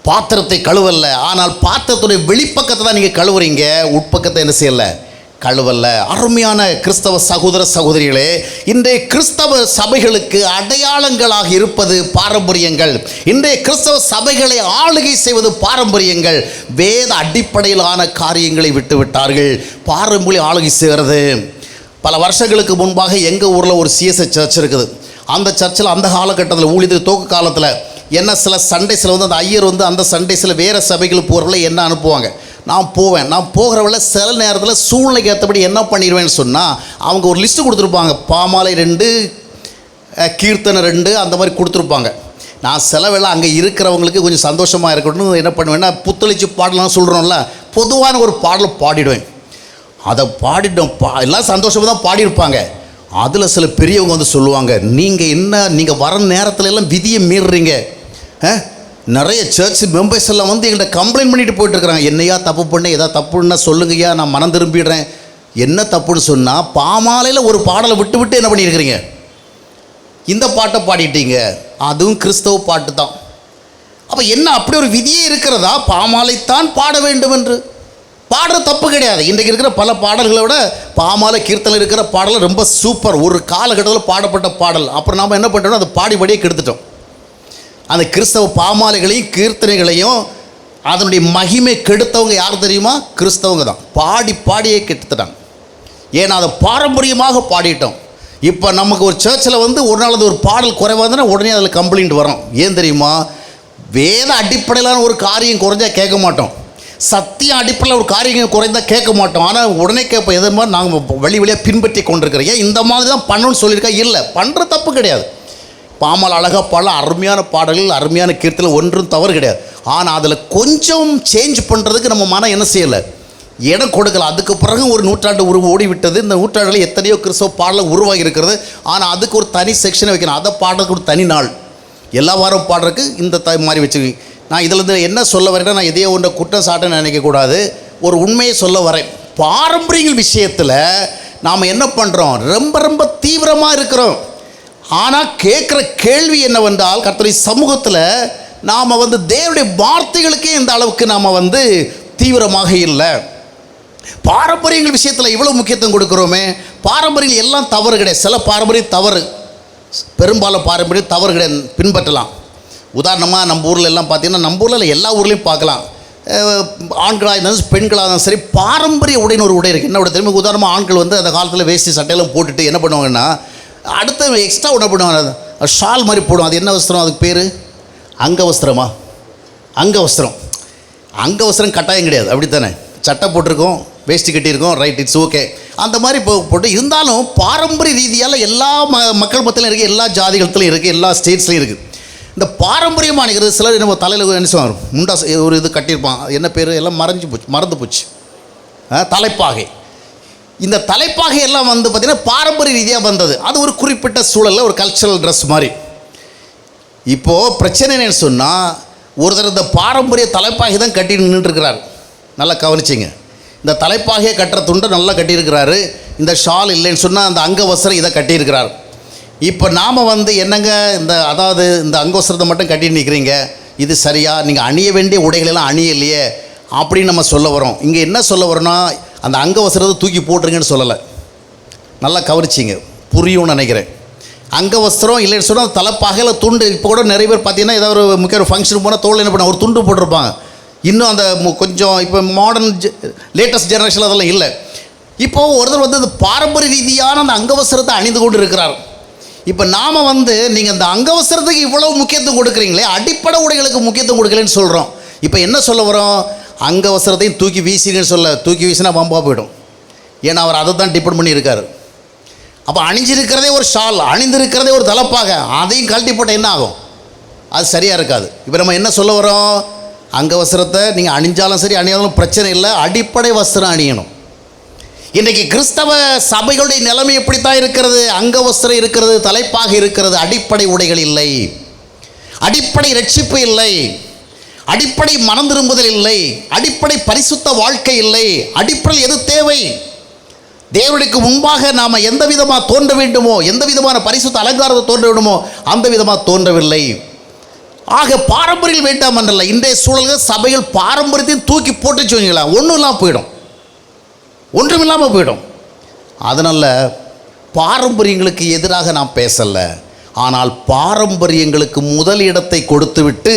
பாத்திரத்தை கழுவல்ல, ஆனால் பாத்திரத்துடைய வெளிப்பக்கத்தை தான் நீங்கள் கழுவுறீங்க, உட்பக்கத்தை என்ன செய்யலை, கழுவல்ல. அருமையான கிறிஸ்தவ சகோதர சகோதரிகளே, இன்றைய கிறிஸ்தவ சபைகளுக்கு அடையாளங்களாக இருப்பது பாரம்பரியங்கள். இன்றைய கிறிஸ்தவ சபைகளை ஆளுகை செய்வது பாரம்பரியங்கள். வேத அடிப்படையிலான காரியங்களை விட்டுவிட்டார்கள், பாரம்பரிய ஆளுகை செய்கிறது. பல வருஷங்களுக்கு முன்பாக எங்கள் ஊரில் ஒரு சிஎஸ்ஐ சர்ச் இருக்குது. அந்த சர்ச்சில் அந்த காலகட்டத்தில் ஊழியத்துக்கு துவக்க காலத்தில் என்ன சில சண்டேஸில் வந்து அந்த ஐயர் வந்து அந்த சண்டேஸில் வேறு சபைகளுக்கு போகிறவங்கள என்ன அனுப்புவாங்க, நான் போவேன். நான் போகிறவள சில நேரத்தில் சூழ்நிலைக்கு ஏற்றபடி என்ன பண்ணிடுவேன்னு சொன்னால், அவங்க ஒரு லிஸ்ட்டு கொடுத்துருப்பாங்க, பாமாலை 2 கீர்த்தனை 2 அந்த மாதிரி கொடுத்துருப்பாங்க. நான் செலவெல்லாம் அங்கே இருக்கிறவங்களுக்கு கொஞ்சம் சந்தோஷமாக இருக்கணும்னு என்ன பண்ணுவேன்னா, புத்தளிச்சு பாடலாம் சொல்கிறோம்ல, பொதுவான ஒரு பாடலை பாடிடுவேன். அதை பாடிட்டோம், எல்லாம் சந்தோஷமாக தான் பாடியிருப்பாங்க. அதில் சில பெரியவங்க வந்து சொல்லுவாங்க, நீங்கள் வர நேரத்துல எல்லாம் விதியை மீறுறீங்க. நிறைய சர்ச் மெம்பர்ஸ் எல்லாம் வந்து எங்கள்கிட்ட கம்ப்ளைண்ட் பண்ணிட்டு போயிட்டுருக்குறாங்க, என்னையா தப்பு பண்ண, ஏதாவது தப்புன்னா சொல்லுங்கய்யா, நான் மனம் திரும்பிடுறேன். என்ன தப்புன்னு சொன்னால், பாமாலையில் ஒரு பாடலை விட்டு விட்டு என்ன பண்ணியிருக்கிறீங்க, இந்த பாட்டை பாடிட்டீங்க, அதுவும் கிறிஸ்தவ பாட்டு தான். அப்போ என்ன அப்படி ஒரு விதியே இருக்கிறதா, பாமாலைத்தான் பாட வேண்டும் என்று? பாடுற தப்பு கிடையாது. இன்றைக்கு இருக்கிற பல பாடல்களை விட பாமாலை கீர்த்தனை இருக்கிற பாடல் ரொம்ப சூப்பர். ஒரு காலகட்டத்தில் பாடப்பட்ட பாடல். அப்புறம் நாம் என்ன பண்ணுறோம், அதை பாடிபடியே கெடுத்துட்டோம். அந்த கிறிஸ்தவ பாமாலைகளையும் கீர்த்தனைகளையும் அதனுடைய மகிமை கெடுத்தவங்க யார் தெரியுமா? கிறிஸ்தவங்க தான். பாடியே கெடுத்துட்டாங்க. ஏன்னா அதை பாரம்பரியமாக பாடிட்டோம். இப்போ நமக்கு ஒரு சர்ச்சில் ஒரு நாள் அது ஒரு பாடல் குறைவாக இருந்ததுன்னா உடனே அதில் கம்ப்ளைண்ட் வரும். ஏன் தெரியுமா? வேத அடிப்படையிலான ஒரு காரியம் குறைஞ்சா கேட்க மாட்டோம், சத்தியம் அடிப்படையில் ஒரு காரியம் குறைந்தால் கேட்க மாட்டோம். ஆனால் உடனே கேட்போம், எது மாதிரி நாங்கள் வழியாக பின்பற்றி கொண்டிருக்கிறோம். ஏன் இந்த மாதிரி தான் பண்ணணும்னு சொல்லியிருக்கா? இல்லை, பண்ணுற தப்பு கிடையாது. பாமால் அழகாக பாடலாம், அருமையான பாடல்கள், அருமையான கீர்த்தனை, ஒன்றும் தவறு கிடையாது. ஆனால் அதில் கொஞ்சம் சேஞ்ச் பண்ணுறதுக்கு நம்ம மனம் என்ன செய்யலை, இடம் கொடுக்கல. அதுக்கு பிறகு ஒரு நூற்றாண்டு ஓடிவிட்டது. இந்த நூற்றாண்டில் எத்தனையோ கிறிஸ்தவ பாடல் உருவாகி இருக்கிறது. ஆனால் அதுக்கு ஒரு தனி செக்ஷனை வைக்கணும். அதை பாடுறதுக்கு ஒரு தனி நாள், எல்லா வாரம் பாடுறதுக்கு இந்த மாதிரி வச்சுருக்கீங்க. நான் இதில் என்ன சொல்ல வரேன்னா, நான் எதையோ ஒன்றை குற்றம் சாட்டன்னு நினைக்கக்கூடாது, ஒரு உண்மையை சொல்ல வரேன். பாரம்பரியங்கள் விஷயத்தில் நாம் என்ன பண்ணுறோம், ரொம்ப ரொம்ப தீவிரமாக இருக்கிறோம். ஆனால் கேட்குற கேள்வி என்னவென்றால், கர்த்தருடைய சமூகத்தில் நாம் தேவனுடைய வார்த்தைகளுக்கே இந்த அளவுக்கு நாம் தீவிரமாக இல்லை. பாரம்பரியங்கள் விஷயத்தில் இவ்வளோ முக்கியத்துவம் கொடுக்குறோமே. பாரம்பரியங்கள் எல்லாம் தவறு கிடையாது. சில பாரம்பரியம் தவறு, பெரும்பாலும் பாரம்பரியம் தவறு கிடையாது, பின்பற்றலாம். உதாரணமாக நம்ம ஊரில் எல்லாம் பார்த்திங்கன்னா, நம்ம ஊரில் எல்லா ஊர்லேயும் பார்க்கலாம், ஆண்களாக இருந்தாலும் பெண்களாக இருந்தாலும் சரி, பாரம்பரிய உடைன்னு ஒரு உடை இருக்குது. என்ன உடை தெரியுமா? உதாரணமாக ஆண்கள் அந்த காலத்தில் வேஷ்டி சட்டையெல்லாம் போட்டுட்டு என்ன பண்ணுவாங்கன்னா, அடுத்த எக்ஸ்ட்ரா ஒன்று போடுவாங்க, ஷால் மாதிரி போடுவோம். அது என்ன வஸ்திரம்? அதுக்கு பேர் அங்கவஸ்திரமா? அங்கவஸ்திரம். அங்கவஸ்திரம் கட்டாயம் கிடையாது, அப்படி தானே? சட்டை போட்டிருக்கோம், வேஷ்டி கட்டியிருக்கோம், ரைட், இட்ஸ் ஓகே. அந்த மாதிரி போட்டு இருந்தாலும் பாரம்பரிய ரீதியால் எல்லா மக்கள் மத்தியிலும் இருக்குது, எல்லா ஜாதிகளத்திலும் இருக்குது, எல்லா ஸ்டேட்ஸ்லையும் இருக்குது. இந்த பாரம்பரியமாக நினைக்கிறது சிலர் நம்ம தலையில் என்ன செய்வாங்க, முண்டா ஒரு இது கட்டியிருப்பான், என்ன பேர் எல்லாம் மறந்து போச்சு, தலைப்பாகை. இந்த தலைப்பாகை எல்லாம் பார்த்திங்கன்னா பாரம்பரிய ரீதியாக வந்தது. அது ஒரு குறிப்பிட்ட சூழலில் ஒரு கல்ச்சரல் ட்ரெஸ் மாதிரி. இப்போது பிரச்சனை என்னன்னு சொன்னால், ஒருத்தர் இந்த பாரம்பரிய தலைப்பாகை தான் கட்டி நின்றுட்டுருக்கிறார். நல்லா கவனிச்சிங்க, இந்த தலைப்பாகையை கட்டுற துண்டை நல்லா கட்டியிருக்கிறாரு. இந்த ஷால் இல்லைன்னு சொன்னால் அந்த அங்கவஸ்திரம் இதை கட்டியிருக்கிறார். இப்போ நாம் என்னங்க அதாவது இந்த அங்கவஸ்திரத்தை மட்டும் கட்டிட்டு நிற்கிறீங்க, இது சரியா? நீங்கள் அணிய வேண்டிய உடைகளெல்லாம் அணியலையே அப்படின்னு நம்ம சொல்ல வரோம். இங்கே என்ன சொல்ல வரோன்னா, அந்த அங்கவஸ்திரத்தை தூக்கி போட்டுருங்கன்னு சொல்லலை. நல்லா கவனிச்சிங்க, புரியும்னு நினைக்கிறேன். அங்கவஸ்திரம் இல்லைன்னு சொன்னால் தலைப்பாகையில் துண்டு. இப்போ கூட நிறைய பேர் பார்த்தீங்கன்னா, ஏதாவது ஒரு முக்கிய ஒரு ஃபங்க்ஷன் போனால் தோல் என்ன பண்ண ஒரு துண்டு போட்டிருப்பாங்க. இன்னும் அந்த கொஞ்சம் இப்போ மாடர்ன் லேட்டஸ்ட் ஜெனரேஷனில் அதெல்லாம் இல்லை. இப்போது ஒருத்தர் இந்த பாரம்பரிய ரீதியான அந்த அங்கவஸ்திரத்தை அணிந்து கொண்டு இருக்கிறார். இப்போ நாம் நீங்கள் அந்த அங்கவஸ்திரத்துக்கு இவ்வளவு முக்கியத்துவம் கொடுக்குறீங்களே, அடிப்படை உடைகளுக்கு முக்கியத்துவம் கொடுக்கலன்னு சொல்கிறோம். இப்போ என்ன சொல்ல வரோம், அங்கவஸ்திரத்தையும் தூக்கி வீசிங்கன்னு சொல்ல, தூக்கி வீசினா வம்பா போயிடும். ஏன்னா அவர் அதை தான் டிபெண்ட் பண்ணியிருக்காரு. அப்போ அணிஞ்சிருக்கிறதே ஒரு ஷால், அணிந்திருக்கிறதே ஒரு தலைப்பாக, அதையும் கழட்டி போட்டால் என்ன ஆகும்? அது சரியாக இருக்காது. இப்போ நம்ம என்ன சொல்ல வரோம், அங்கவஸ்திரத்தை நீங்கள் அணிஞ்சாலும் சரி அணியாலும் பிரச்சனை இல்லை, அடிப்படை வஸ்திரம் அணியணும். இன்றைக்கு கிறிஸ்தவ சபைகளுடைய நிலைமை எப்படித்தான் இருக்கிறது? அங்கவஸ்திரம் இருக்கிறது, தலைப்பாக இருக்கிறது, அடிப்படை உடைகள் இல்லை, அடிப்படை ரட்சிப்பு இல்லை, அடிப்படை மனம் திரும்புதல் இல்லை, அடிப்படை பரிசுத்த வாழ்க்கை இல்லை. அடிப்படையில் எது தேவை? தேவனுக்கு முன்பாக நாம் எந்த விதமாக தோன்ற வேண்டுமோ, எந்த விதமான பரிசுத்த அலங்காரத்தை தோன்ற வேண்டுமோ அந்த விதமாக தோன்றவில்லை. ஆக பாரம்பரியம் வேண்டாம் என்றல்ல, இன்றைய சூழல்கள் சபைகள் பாரம்பரியத்தையும் தூக்கி போட்டுச்சு வைங்களா, ஒன்றும் இல்லாமல் போயிடும், ஒன்றும் இல்லாமல் போயிடும். அதனால் பாரம்பரியங்களுக்கு எதிராக நாம் பேசலை, ஆனால் பாரம்பரியங்களுக்கு முதல் இடத்தை கொடுத்துவிட்டு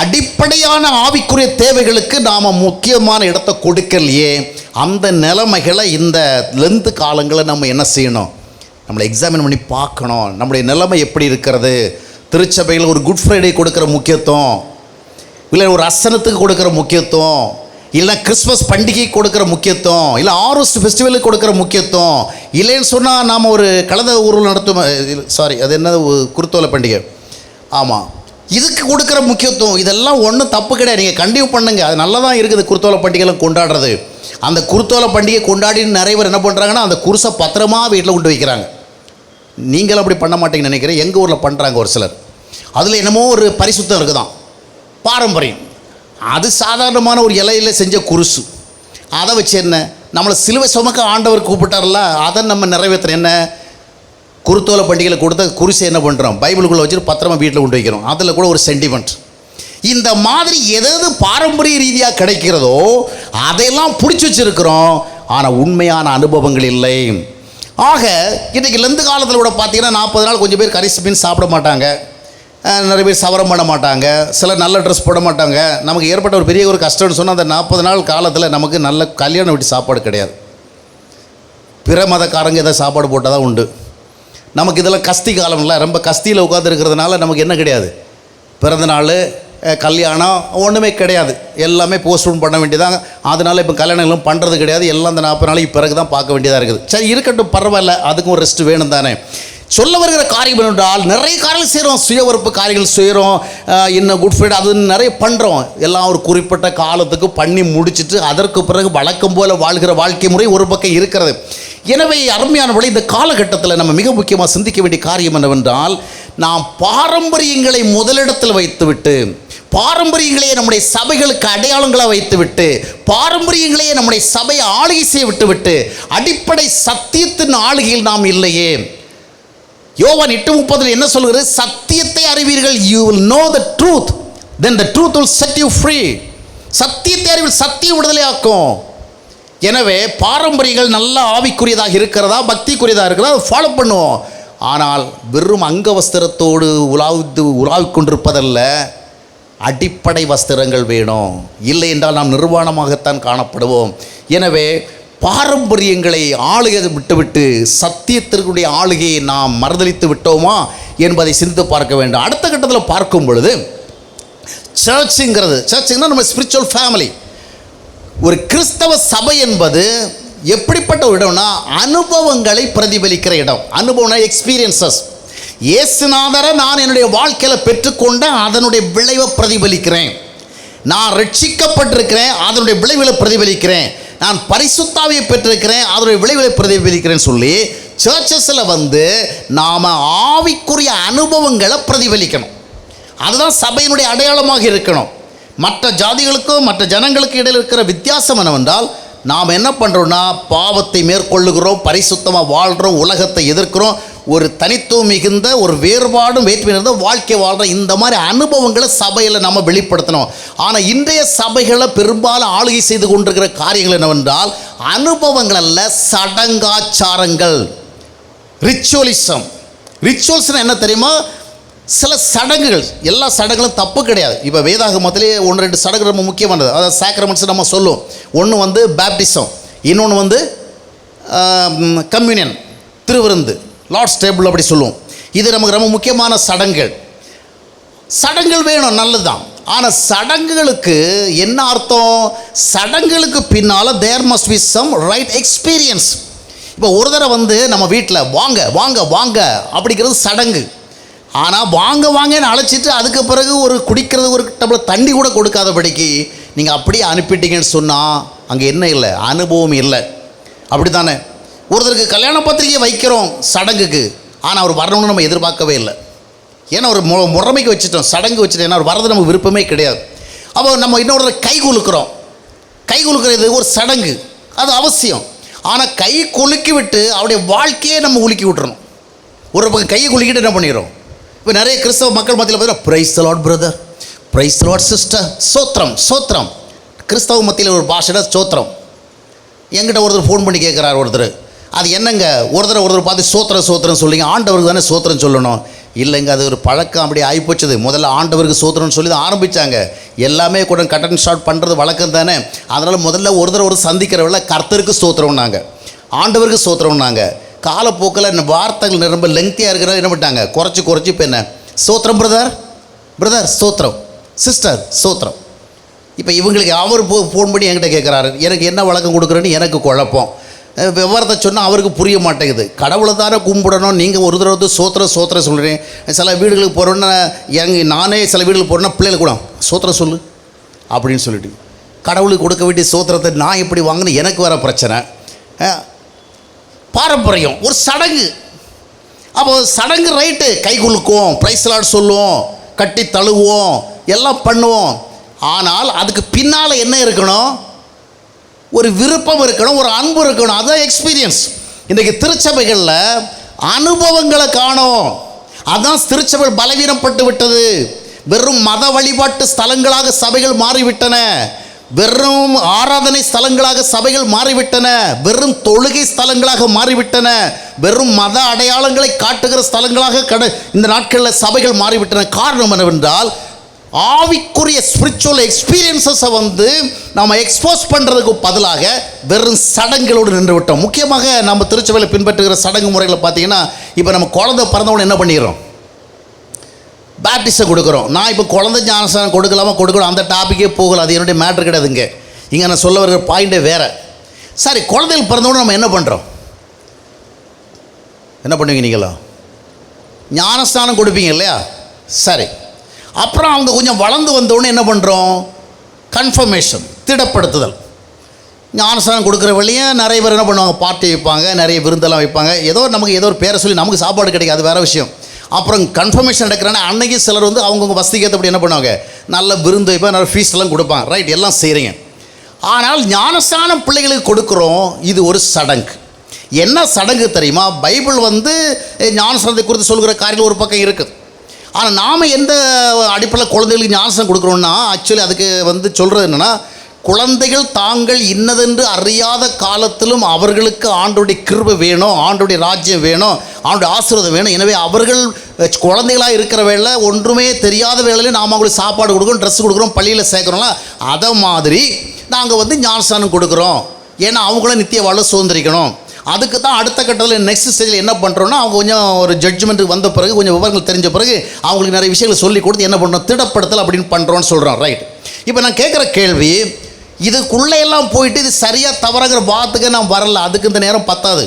அடிப்படையான ஆவிக்குரிய தேவைகளுக்கு நாம் முக்கியமான இடத்தை கொடுக்கலையே. அந்த நிலைமைகளை இந்த லெந்து காலங்களில் நம்ம என்ன செய்யணும், நம்மளை எக்ஸாமின் பண்ணி பார்க்கணும். நம்முடைய நிலைமை எப்படி இருக்கிறது? திருச்சபையில் ஒரு குட் ஃப்ரைடே கொடுக்குற முக்கியத்துவம், இல்லை ஒரு அசனத்துக்கு கொடுக்குற முக்கியத்துவம், இல்லை கிறிஸ்மஸ் பண்டிகைக்கு கொடுக்குற முக்கியத்துவம், இல்லை ஆர்வஸ்ட் ஃபெஸ்டிவலுக்கு கொடுக்குற முக்கியத்துவம், இல்லைன்னு சொன்னால் நாம் ஒரு கலந்த ஊர்வலம் நடத்தும், அது என்னது, குருத்தோலை பண்டிகை, ஆமாம், இதுக்கு கொடுக்குற முக்கியத்துவம், இதெல்லாம் ஒன்றும் தப்பு கிடையாது. நீங்கள் கண்டினியூ பண்ணுங்கள், அது நல்லா தான் இருக்குது. குருத்தோலை பண்டிகைலாம் கொண்டாடுறது, அந்த குருத்தோலை பண்டிகை கொண்டாடி நிறைய பேர் என்ன பண்ணுறாங்கன்னா, அந்த குருசை பத்திரமா வீட்டில் கொண்டு வைக்கிறாங்க. நீங்களும் அப்படி பண்ண மாட்டீங்கன்னு நினைக்கிறேன். எங்கள் ஊரில் பண்ணுறாங்க ஒரு சிலர். அதில் என்னமோ ஒரு பரிசுத்தம் இருக்குதான், பாரம்பரியம். அது சாதாரணமான ஒரு இலையில் செஞ்ச குருசு, அதை வச்சு என்ன, நம்மளை சிலுவை சுமக்க ஆண்டவர் கூப்பிட்டார்ல, அதை நம்ம நிறைவேற்றுறோம். என்ன, குருத்தோலை பண்டிகையில் கொடுத்த குருசை என்ன பண்ணுறோம், பைபிளுக்குள்ளே வச்சுட்டு பத்திரமா வீட்டில் கொண்டு வைக்கிறோம். அதில் கூட ஒரு சென்டிமெண்ட், இந்த மாதிரி எதாவது பாரம்பரிய ரீதியாக கிடைக்கிறதோ அதையெல்லாம் பிடிச்சி வச்சிருக்கிறோம். ஆனால் உண்மையான அனுபவங்கள் இல்லை. ஆக இன்றைக்கி லெந்து காலத்தில் கூட பார்த்தீங்கன்னா 40 நாள் கொஞ்சம் பேர் கரிசி மீன் சாப்பிட மாட்டாங்க, நிறைய பேர் சவரம் பண்ண மாட்டாங்க, சிலர் நல்ல ட்ரெஸ் போட மாட்டாங்க. நமக்கு ஏற்பட்ட ஒரு பெரிய ஒரு கஷ்டம்னு சொன்னால் அந்த 40 நாள் காலத்தில் நமக்கு நல்ல கல்யாணம் வீட்டு சாப்பாடு கிடையாது. பிற மதக்காரங்க எதாவது சாப்பாடு போட்டால் தான் உண்டு. நமக்கு இதெல்லாம் கஸ்தி காலம்ல, ரொம்ப கஸ்தியில் உட்காந்துருக்கிறதுனால நமக்கு என்ன கிடையாது, பிறந்தநாள் கல்யாணம் ஒன்றுமே கிடையாது, எல்லாமே போஸ்ட்போன் பண்ண வேண்டியதாங்க. அதனால் இப்போ கல்யாணங்களும் பண்ணுறது கிடையாது, எல்லாம் அந்த 40 நாளைக்கு பிறகு தான் பார்க்க வேண்டியதாக இருக்குது. சரி இருக்கட்டும், பரவாயில்ல, அதுக்கும் ஒரு ரெஸ்ட் வேணும் தானே. சொல்ல வருகிற காரியம் என்றால் நிறைய காரியங்கள் செய்கிறோம், சுய உறுப்பு காரியங்கள் செய்கிறோம், இன்னும் குட் ஃப்ரைடே அது நிறைய பண்ணுறோம். எல்லாம் ஒரு குறிப்பிட்ட காலத்துக்கு பண்ணி முடிச்சுட்டு அதற்கு பிறகு வழக்கம் போல் வாழ்கிற வாழ்க்கை முறை ஒரு பக்கம் இருக்கிறது. எனவே அருமையானவர்களே, இந்த காலகட்டத்தில் நம்ம மிக முக்கியமாக சிந்திக்க வேண்டிய காரியம் என்னவென்றால், நாம் பாரம்பரியங்களை முதலிடத்தில் வைத்துவிட்டு, பாரம்பரியங்களையே நம்முடைய சபைகளுக்கு அடையாளங்களாக வைத்துவிட்டு, பாரம்பரியங்களையே நம்முடைய சபையை ஆளுகை செய்ய விட்டுவிட்டு, அடிப்படை சத்தியத்தின் ஆளுகையில் நாம் இல்லையே. யோவான் 8:30 என்ன சொல்கிறது? சத்தியத்தை அறிவீர்கள், you will know the truth, then the truth will set you free. சத்தியத்தை அறிவில் சத்தியம் விடுதலை ஆக்கும். எனவே பாரம்பரியங்கள் நல்ல ஆவிக்குரியதாக இருக்கிறதா, பக்திக்குரியதாக இருக்கிறதா, அதை ஃபாலோ பண்ணுவோம். ஆனால் வெறும் அங்க வஸ்திரத்தோடு உலாவிக் கொண்டிருப்பதல்ல, அடிப்படை வஸ்திரங்கள் வேணும். இல்லை என்றால் நாம் நிர்வாணமாகத்தான் காணப்படுவோம். எனவே பாரம்பரியங்களை ஆளுகை விட்டுவிட்டு சத்தியத்திற்குடைய ஆளுகையை நாம் மறுதளித்து விட்டோமா என்பதை சிந்தித்து பார்க்க வேண்டும். அடுத்த கட்டத்தில் பார்க்கும் பொழுது சர்ச்சுங்கிறது நம்ம ஸ்பிரிச்சுவல் ஃபேமிலி. ஒரு கிறிஸ்தவ சபை என்பது எப்படிப்பட்ட ஒரு இடம்னா, அனுபவங்களை பிரதிபலிக்கிற இடம். அனுபவம்னா எக்ஸ்பீரியன்சஸ். இயேசுநாதரை நான் என்னுடைய வாழ்க்கையில் பெற்றுக்கொண்ட அதனுடைய விளைவை பிரதிபலிக்கிறேன். நான் ரட்சிக்கப்பட்டிருக்கிறேன், அதனுடைய விளைவுகளை பிரதிபலிக்கிறேன். நான் பரிசுத்தாவியை பெற்றிருக்கிறேன், அதனுடைய விளைவுகளை பிரதிபலிக்கிறேன்னு சொல்லி சர்ச்சஸில் நாம் ஆவிக்குரிய அனுபவங்களை பிரதிபலிக்கணும். அதுதான் சபையினுடைய அடையாளமாக இருக்கணும். மற்ற ஜாதிகளுக்கும் மற்ற ஜனங்களுக்கு இடையில் இருக்கிற வித்தியாசம் என்னவென்றால், நாம் என்ன பண்ணுறோன்னா, பாவத்தை மேற்கொள்ளுகிறோம், பரிசுத்தமாக வாழ்கிறோம், உலகத்தை எதிர்க்கிறோம், ஒரு தனித்துவம் மிகுந்த ஒரு வேறுபாடும் வேற்றுமை இருந்த வாழ்க்கை வாழ்கிறோம். இந்த மாதிரி அனுபவங்களை சபையில் நம்ம வெளிப்படுத்தணும். ஆனால் இன்றைய சபைகளை பெரும்பாலும் ஆளுகை செய்து கொண்டிருக்கிற காரியங்கள் என்னவென்றால், அனுபவங்கள் அல்ல, சடங்காச்சாரங்கள், ரிச்சுவலிசம். ரிச்சுவல்ஸ்னால் என்ன தெரியுமா? சில சடங்குகள். எல்லா சடங்குகளும் தப்பு கிடையாது. இப்போ வேதாகமத்திலே 1-2 சடங்கு ரொம்ப முக்கியமானது. அதாவது சாக்ரமெண்ட்ஸ் நம்ம சொல்லுவோம். ஒன்று பேப்டிசம், இன்னொன்று கம்யூனியன், திருவிருந்து, லார்ட்ஸ் டேபிள் அப்படி சொல்லுவோம். இது நமக்கு ரொம்ப முக்கியமான சடங்குகள். சடங்குகள் வேணும், நல்லது தான். ஆனால் சடங்குகளுக்கு என்ன அர்த்தம்? சடங்குகளுக்கு பின்னால் there must be some right experience. இப்போ ஒரு தடவை நம்ம வீட்டில் வாங்க வாங்க வாங்க அப்படிங்கிறது சடங்கு. ஆனால் வாங்க வாங்கன்னு அழைச்சிட்டு அதுக்கு பிறகு ஒரு குடிக்கிறது ஒரு டம்ளர் தண்ணி கூட கொடுக்காதபடிக்கு நீங்கள் அப்படியே அனுப்பிட்டீங்கன்னு சொன்னால் அங்கே என்ன இல்லை? அனுபவம் இல்லை. அப்படி தானே? ஒருத்தருக்கு கல்யாண பத்திரிகை வைக்கிறோம் சடங்குக்கு, ஆனால் அவர் வரணும்னு நம்ம எதிர்பார்க்கவே இல்லை. ஏன்னா ஒரு முறைமைக்கு வச்சுட்டோம், சடங்கு வச்சுட்டோம். ஏன்னா அவர் வரது நமக்கு விருப்பமே கிடையாது. அப்போ நம்ம இன்னொரு கை குலுக்கிறோம். கை குலுக்கிறது ஒரு சடங்கு, அது அவசியம். ஆனால் கை குலுக்கி விட்டு அவருடைய வாழ்க்கையே நம்ம குலுக்கி விட்டுறணும். ஒரு பக்கம் கையை குலுக்கிட்டு என்ன பண்ணிடுறோம்? இப்போ நிறைய கிறிஸ்தவ மக்கள் மத்தியில் பார்த்தீங்கன்னா, price the Lord brother, price the Lord sister, சோத்திரம் சோத்திரம். கிறிஸ்தவ மத்தியில் ஒரு பாஷையில் சோத்திரம். என்கிட்ட ஒருத்தர் ஃபோன் பண்ணி கேட்குறாரு, ஒருத்தர் அது என்னங்க ஒருத்தர் பார்த்து சோத்திரம் சொல்லிங்க, ஆண்டவருக்கு தானே சோத்திரம் சொல்லணும். இல்லைங்க, அது ஒரு பழக்கம் அப்படி ஆகிப்போச்சுது. முதல்ல ஆண்டவருக்கு சோத்திரம்னு சொல்லி தான் ஆரம்பித்தாங்க. எல்லாமே கூட கட் அண்ட் ஷார்ட் பண்ணுறது வழக்கம் தானே. அதனால் முதல்ல ஒரு சந்திக்கிறவங்கள கர்த்தருக்கு சோத்திரம்னாங்க, ஆண்டவருக்கு சோத்திரம்னாங்க. காலப்போக்கில் இந்த வார்த்தைகள் ரொம்ப லெங்க்தியாக இருக்கிறத என்ன பண்ணிட்டாங்க, குறைச்சி இப்போ என்ன சோத்திரம் பிரதர் சோத்திரம், சிஸ்டர் சோத்திரம். இப்போ இவங்களுக்கு அவர் ஃபோன் பண்ணி என்கிட்ட கேட்குறாரு, எனக்கு என்ன வழக்கம் கொடுக்குறேன்னு எனக்கு குழப்பம். விவரத்தை சொன்னால் அவருக்கு புரிய மாட்டேங்குது. கடவுளை தானே கும்பிடணும், நீங்கள் ஒரு தடவை சோத்திரம் சொல்கிறேன். சில வீடுகளுக்கு போகிறோன்னா நானே சில வீடுகளுக்கு போகிறேன்னா பிள்ளைகளுக்கு கூட சோத்திரம் சொல்லு அப்படின்னு சொல்லிட்டு, கடவுளுக்கு கொடுக்க வேண்டிய சோத்திரத்தை நான் எப்படி வாங்கினேன், எனக்கு வர பிரச்சனை. பாரம்பரியம் ஒரு சடங்கு. அப்போ சடங்கு ரைட்டு, கை குலுக்குவோம், பிரைஸ் தி லார்ட் சொல்லுவோம், கட்டி தழுவோம், எல்லாம் பண்ணுவோம். ஆனால் அதுக்கு பின்னால் என்ன இருக்கணும்? ஒரு விருப்பம் இருக்கணும், ஒரு அன்பு இருக்கணும். அதுதான் எக்ஸ்பீரியன்ஸ். இன்றைக்கு திருச்சபைகளில் அனுபவங்களை காணோம். அதுதான் திருச்சபை பலவீனப்பட்டு விட்டது. வெறும் மத வழிபாட்டு ஸ்தலங்களாக சபைகள் மாறிவிட்டன. வெறும் ஆராதனை ஸ்தலங்களாக சபைகள் மாறிவிட்டன. வெறும் தொழுகை ஸ்தலங்களாக மாறிவிட்டன. வெறும் மத அடையாளங்களை காட்டுகிற ஸ்தலங்களாக இந்த நாட்களில் சபைகள் மாறிவிட்டன. காரணம் என்னவென்றால், ஆவிக்குரிய ஸ்பிரிச்சுவல் எக்ஸ்பீரியன்ஸஸை நம்ம எக்ஸ்போஸ் பண்ணுறதுக்கு பதிலாக வெறும் சடங்குகளோடு நின்று விட்டோம். முக்கியமாக நம்ம திருச்சபையில் பின்பற்றுகிற சடங்கு முறைகளை பார்த்தீங்கன்னா, இப்போ நம்ம குழந்தை பிறந்தவொடனே என்ன பண்ணிடுறோம்? பேப்டிஸை கொடுக்குறோம். நான் இப்போ குழந்தை ஞானஸ்நானம் கொடுக்கணும் அந்த டாப்பிக்கே போகல, அது என்னுடைய மேட்ரு கிடையாதுங்க. இங்கே நான் சொல்ல வருகிற பாயிண்ட்டே வேறு. சரி, குழந்தைகள் பிறந்தவொடனே நம்ம என்ன பண்ணுறோம்? என்ன பண்ணுவீங்க நீங்களா? ஞானஸ்நானம் கொடுப்பீங்க இல்லையா? சரி, அப்புறம் அவங்க கொஞ்சம் வளர்ந்து வந்தோடனே என்ன பண்ணுறோம்? கன்ஃபர்மேஷன், திடப்படுத்துதல். ஞானஸ்நானம் கொடுக்குற வழியே நிறைய பேர் என்ன பண்ணுவாங்க? பார்ட்டி வைப்பாங்க, நிறைய விருந்தெல்லாம் வைப்பாங்க. நமக்கு ஏதோ ஒரு பேரை சொல்லி நமக்கு சாப்பாடு கிடைக்காது, வேறு விஷயம். அப்புறம் கன்ஃபர்மேஷன் நடக்கிறாங்கன்னா அன்றைக்கி சிலர் அவங்கவுங்க வசதிக்கு ஏற்றபடி என்ன பண்ணுவாங்க? நல்ல விருந்து வைப்பாங்க, நல்ல ஃபீஸ்லாம் கொடுப்பாங்க. ரைட், எல்லாம் செய்கிறீங்க. ஆனால் ஞானஸ்நானம் பிள்ளைகளுக்கு கொடுக்குறோம், இது ஒரு சடங்கு. என்ன சடங்கு தெரியுமா? பைபிள் ஞானஸ்நானத்தை குறித்து சொல்கிற காரியங்கள் ஒரு பக்கம் இருக்குது. ஆனால் நாம் எந்த அடிப்படையில் குழந்தைகளுக்கு ஞானஸ்நானம் கொடுக்குறோன்னா, ஆக்சுவலி அதுக்கு சொல்கிறது என்னென்னா, குழந்தைகள் தாங்கள் இன்னதென்று அறியாத காலத்திலும் அவர்களுக்கு ஆண்டோடைய கிருபை வேணும், ஆண்டோடைய ராஜ்யம் வேணும், ஆண்டோடைய ஆசீர்வாதம் வேணும். எனவே அவர்கள் குழந்தைகளாக இருக்கிற வேளை, ஒன்றுமே தெரியாத வேளையிலே நாம் அவங்களுக்கு சாப்பாடு கொடுக்குறோம், ட்ரெஸ் கொடுக்குறோம், பள்ளியில் சேர்க்குறோம்ல, அதை மாதிரி நாங்கள் ஞானஸ்நானம் கொடுக்குறோம். ஏன்னா அவங்களும் நித்திய வாழ்வை சுதந்திரிக்கணும். அதுக்கு தான் அடுத்த கட்டத்தில் நெக்ஸ்ட் ஸ்டேஜில் என்ன பண்ணுறோன்னா, அவங்க கொஞ்சம் ஒரு ஜட்ஜ்மெண்ட்டுக்கு வந்த பிறகு, கொஞ்சம் விவரங்கள் தெரிஞ்ச பிறகு அவங்களுக்கு நிறைய விஷயங்களை சொல்லி கொடுத்து என்ன பண்ணுறோம்? திடப்படுத்தல் அப்படின்னு பண்ணுறோன்னு சொல்கிறோம். ரைட். இப்போ நான் கேட்குற கேள்வி, இதுக்குள்ளே எல்லாம் போயிட்டு இது சரியாக தவறாகிற வாத்துக்கு நான் வரல, அதுக்கு இந்த நேரம் பத்தாது.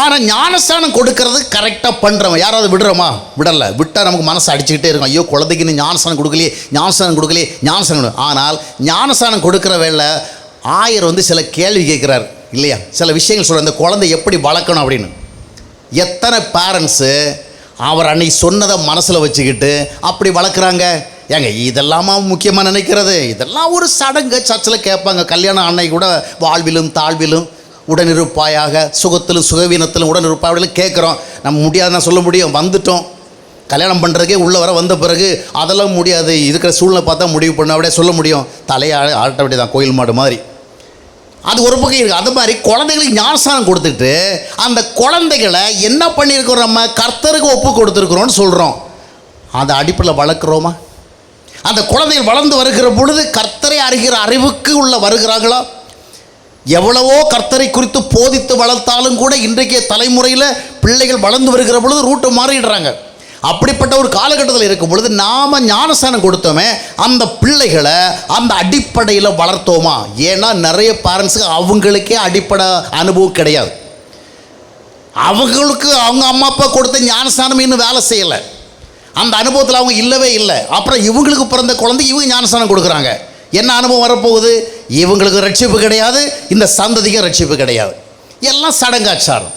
ஆனால் ஞானஸ்நானம் கொடுக்கறது கரெக்டாக பண்ணுறவன் யாராவது விடுறோமா? விடலை. விட்டால் நமக்கு மனசு அடிச்சுக்கிட்டே இருக்கும். ஐயோ, குழந்தைக்கு ஞானஸ்நானம் கொடுக்கலையே, ஞானஸ்நானம் கொடுக்கலையே, ஞானஸ்நானம். ஆனால் ஞானஸ்நானம் கொடுக்குற வேளை ஆயர் சில கேள்வி கேட்குறாரு இல்லையா? சில விஷயங்கள் சொல்கிற, இந்த குழந்தை எப்படி வளர்க்கணும் அப்படின்னு. எத்தனை பேரண்ட்ஸு அவர் அன்னைக்கு சொன்னதை மனசில் வச்சுக்கிட்டு அப்படி வளர்க்குறாங்க? ஏங்க, இதெல்லாமா முக்கியமாக நினைக்கிறது? இதெல்லாம் ஒரு சடங்கு. சர்ச்சில் கேட்பாங்க, கல்யாணம் அன்னைக்கு கூட வாழ்விலும் தாழ்விலும் உடனிருப்பாயாக, சுகத்திலும் சுகவீனத்திலும் உடனிருப்பாயாக கேட்குறோம். நம்ம முடியாதுன்னா சொல்ல முடியும்? வந்துட்டோம், கல்யாணம் பண்ணுறதுக்கே உள்ளே வர வந்த பிறகு அதெல்லாம் முடியாது, இருக்கிற சூழ்நிலை பார்த்தா முடிவு பண்ண அப்படியே சொல்ல முடியும். தலையை ஆட்ட வேண்டிய தான், கோயில் மாடு மாதிரி. அது ஒரு பக்கம் இருக்குது. அது மாதிரி குழந்தைகளுக்கு ஞானஸ்நானம் கொடுத்துட்டு அந்த குழந்தைகளை என்ன பண்ணியிருக்கிறோம்? நம்ம கர்த்தருக்கு ஒப்பு கொடுத்துருக்குறோன்னு சொல்கிறோம். அந்த அடிப்படையில் வளர்க்குறோமா? அந்த குழந்தைகள் வளர்ந்து வருகிற பொழுது கர்த்தரை அறிகிற அறிவுக்கு உள்ள வருகிறார்களா? எவ்வளவோ கர்த்தரை குறித்து போதித்து வளர்த்தாலும் கூட இன்றைக்கு தலைமுறையில் பிள்ளைகள் வளர்ந்து வருகிற பொழுது ரூட்டு மாறிடுறாங்க. அப்படிப்பட்ட ஒரு காலகட்டத்தில் இருக்கும் பொழுது நாம் ஞானஸ்நானம் கொடுத்தோமே, அந்த பிள்ளைகளை அந்த அடிப்படையில் வளர்த்தோமா? ஏன்னா நிறைய பேரண்ட்ஸுக்கு அவங்களுக்கே அடிப்படை அனுபவம் கிடையாது. அவங்களுக்கு அவங்க அம்மா அப்பா கொடுத்த ஞானஸ்நானம் இன்னும் வேலை செய்யலை, அந்த அனுபவத்தில் அவங்க இல்லவே இல்லை. அப்புறம் இவங்களுக்கு பிறந்த குழந்தை இவங்க ஞானஸ்நானம் கொடுக்குறாங்க. என்ன அனுபவம் வரப்போகுது? இவங்களுக்கு ரட்சிப்பு கிடையாது, இந்த சந்ததிக்கும் ரட்சிப்பு கிடையாது, எல்லாம் சடங்காச்சாரம்.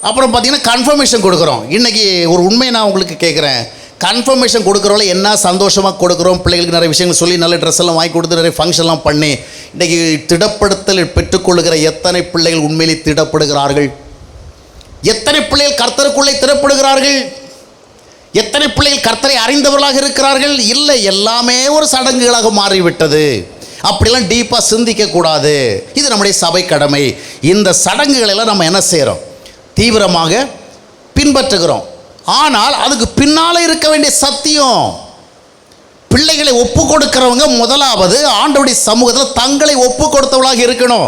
அப்புறம் பார்த்திங்கன்னா கன்ஃபர்மேஷன் கொடுக்குறோம். இன்றைக்கி ஒரு உண்மையை நான் உங்களுக்கு கேட்குறேன். கன்ஃபர்மேஷன் கொடுக்குறோம்ல, என்ன சந்தோஷமாக கொடுக்குறோம், பிள்ளைகளுக்கு நிறைய விஷயங்கள் சொல்லி நல்ல ட்ரெஸ் எல்லாம் வாங்கி கொடுத்து நிறைய ஃபங்க்ஷன்லாம் பண்ணி இன்றைக்கி திடப்படுத்தல் பெற்றுக்கொள்ளுகிற எத்தனை பிள்ளைகள் உண்மையிலே திடப்படுகிறார்கள்? எத்தனை பிள்ளைகள் கர்த்தருக்குள்ளே திடப்படுகிறார்கள்? எத்தனை பிள்ளைகள் கர்த்தரை அறிந்தவர்களாக இருக்கிறார்கள்? இல்லை, எல்லாமே ஒரு சடங்குகளாக மாறிவிட்டது. அப்படிலாம் டீப்பாக சிந்திக்கக்கூடாது. இது நம்முடைய சபை கடமை. இந்த சடங்குகளெல்லாம் நம்ம என்ன செய்கிறோம்? தீவிரமாக பின்பற்றுகிறோம். ஆனால் அதுக்கு பின்னால் இருக்க வேண்டிய சத்தியம், பிள்ளைகளை ஒப்பு கொடுக்கிறவங்க முதலாவது ஆண்டவருடைய சமூகத்தில் தங்களை ஒப்பு கொடுத்தவளாக இருக்கணும்,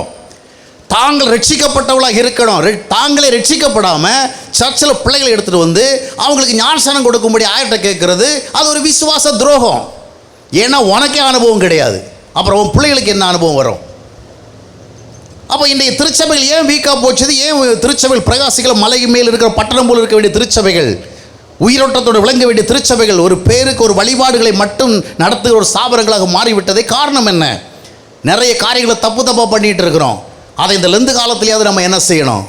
தாங்கள் ரட்சிக்கப்பட்டவளாக இருக்கணும். தாங்களே ரட்சிக்கப்படாமல் சர்ச்சில் பிள்ளைகளை எடுத்துகிட்டு அவங்களுக்கு ஞானஸ்நானம் கொடுக்கும்படி ஆயர்கிட்ட கேட்குறது அது ஒரு விசுவாச துரோகம். ஏன்னா உனக்கே அனுபவம் கிடையாது, அப்புறம் உன் பிள்ளைகளுக்கு என்ன அனுபவம் வரும்? அப்போ இன்றைய திருச்சபைகள் ஏன் வீக்காக போச்சுது? ஏன் திருச்சபைகள் பிரகாசிக்கிற மலை மேல் இருக்கிற பட்டணம் போல் இருக்க வேண்டிய திருச்சபைகள், உயிரோட்டத்தோடு விளங்க வேண்டிய திருச்சபைகள் ஒரு பேருக்கு ஒரு வழிபாடுகளை மட்டும் நடத்துகிற ஒரு ஸ்தாபனங்களாக மாறிவிட்டதே காரணம் என்ன? நிறைய காரியங்களை தப்பாக பண்ணிகிட்டு இருக்கிறோம். அதை இந்த லெந்து காலத்திலேயாவது நம்ம என்ன செய்யணும்?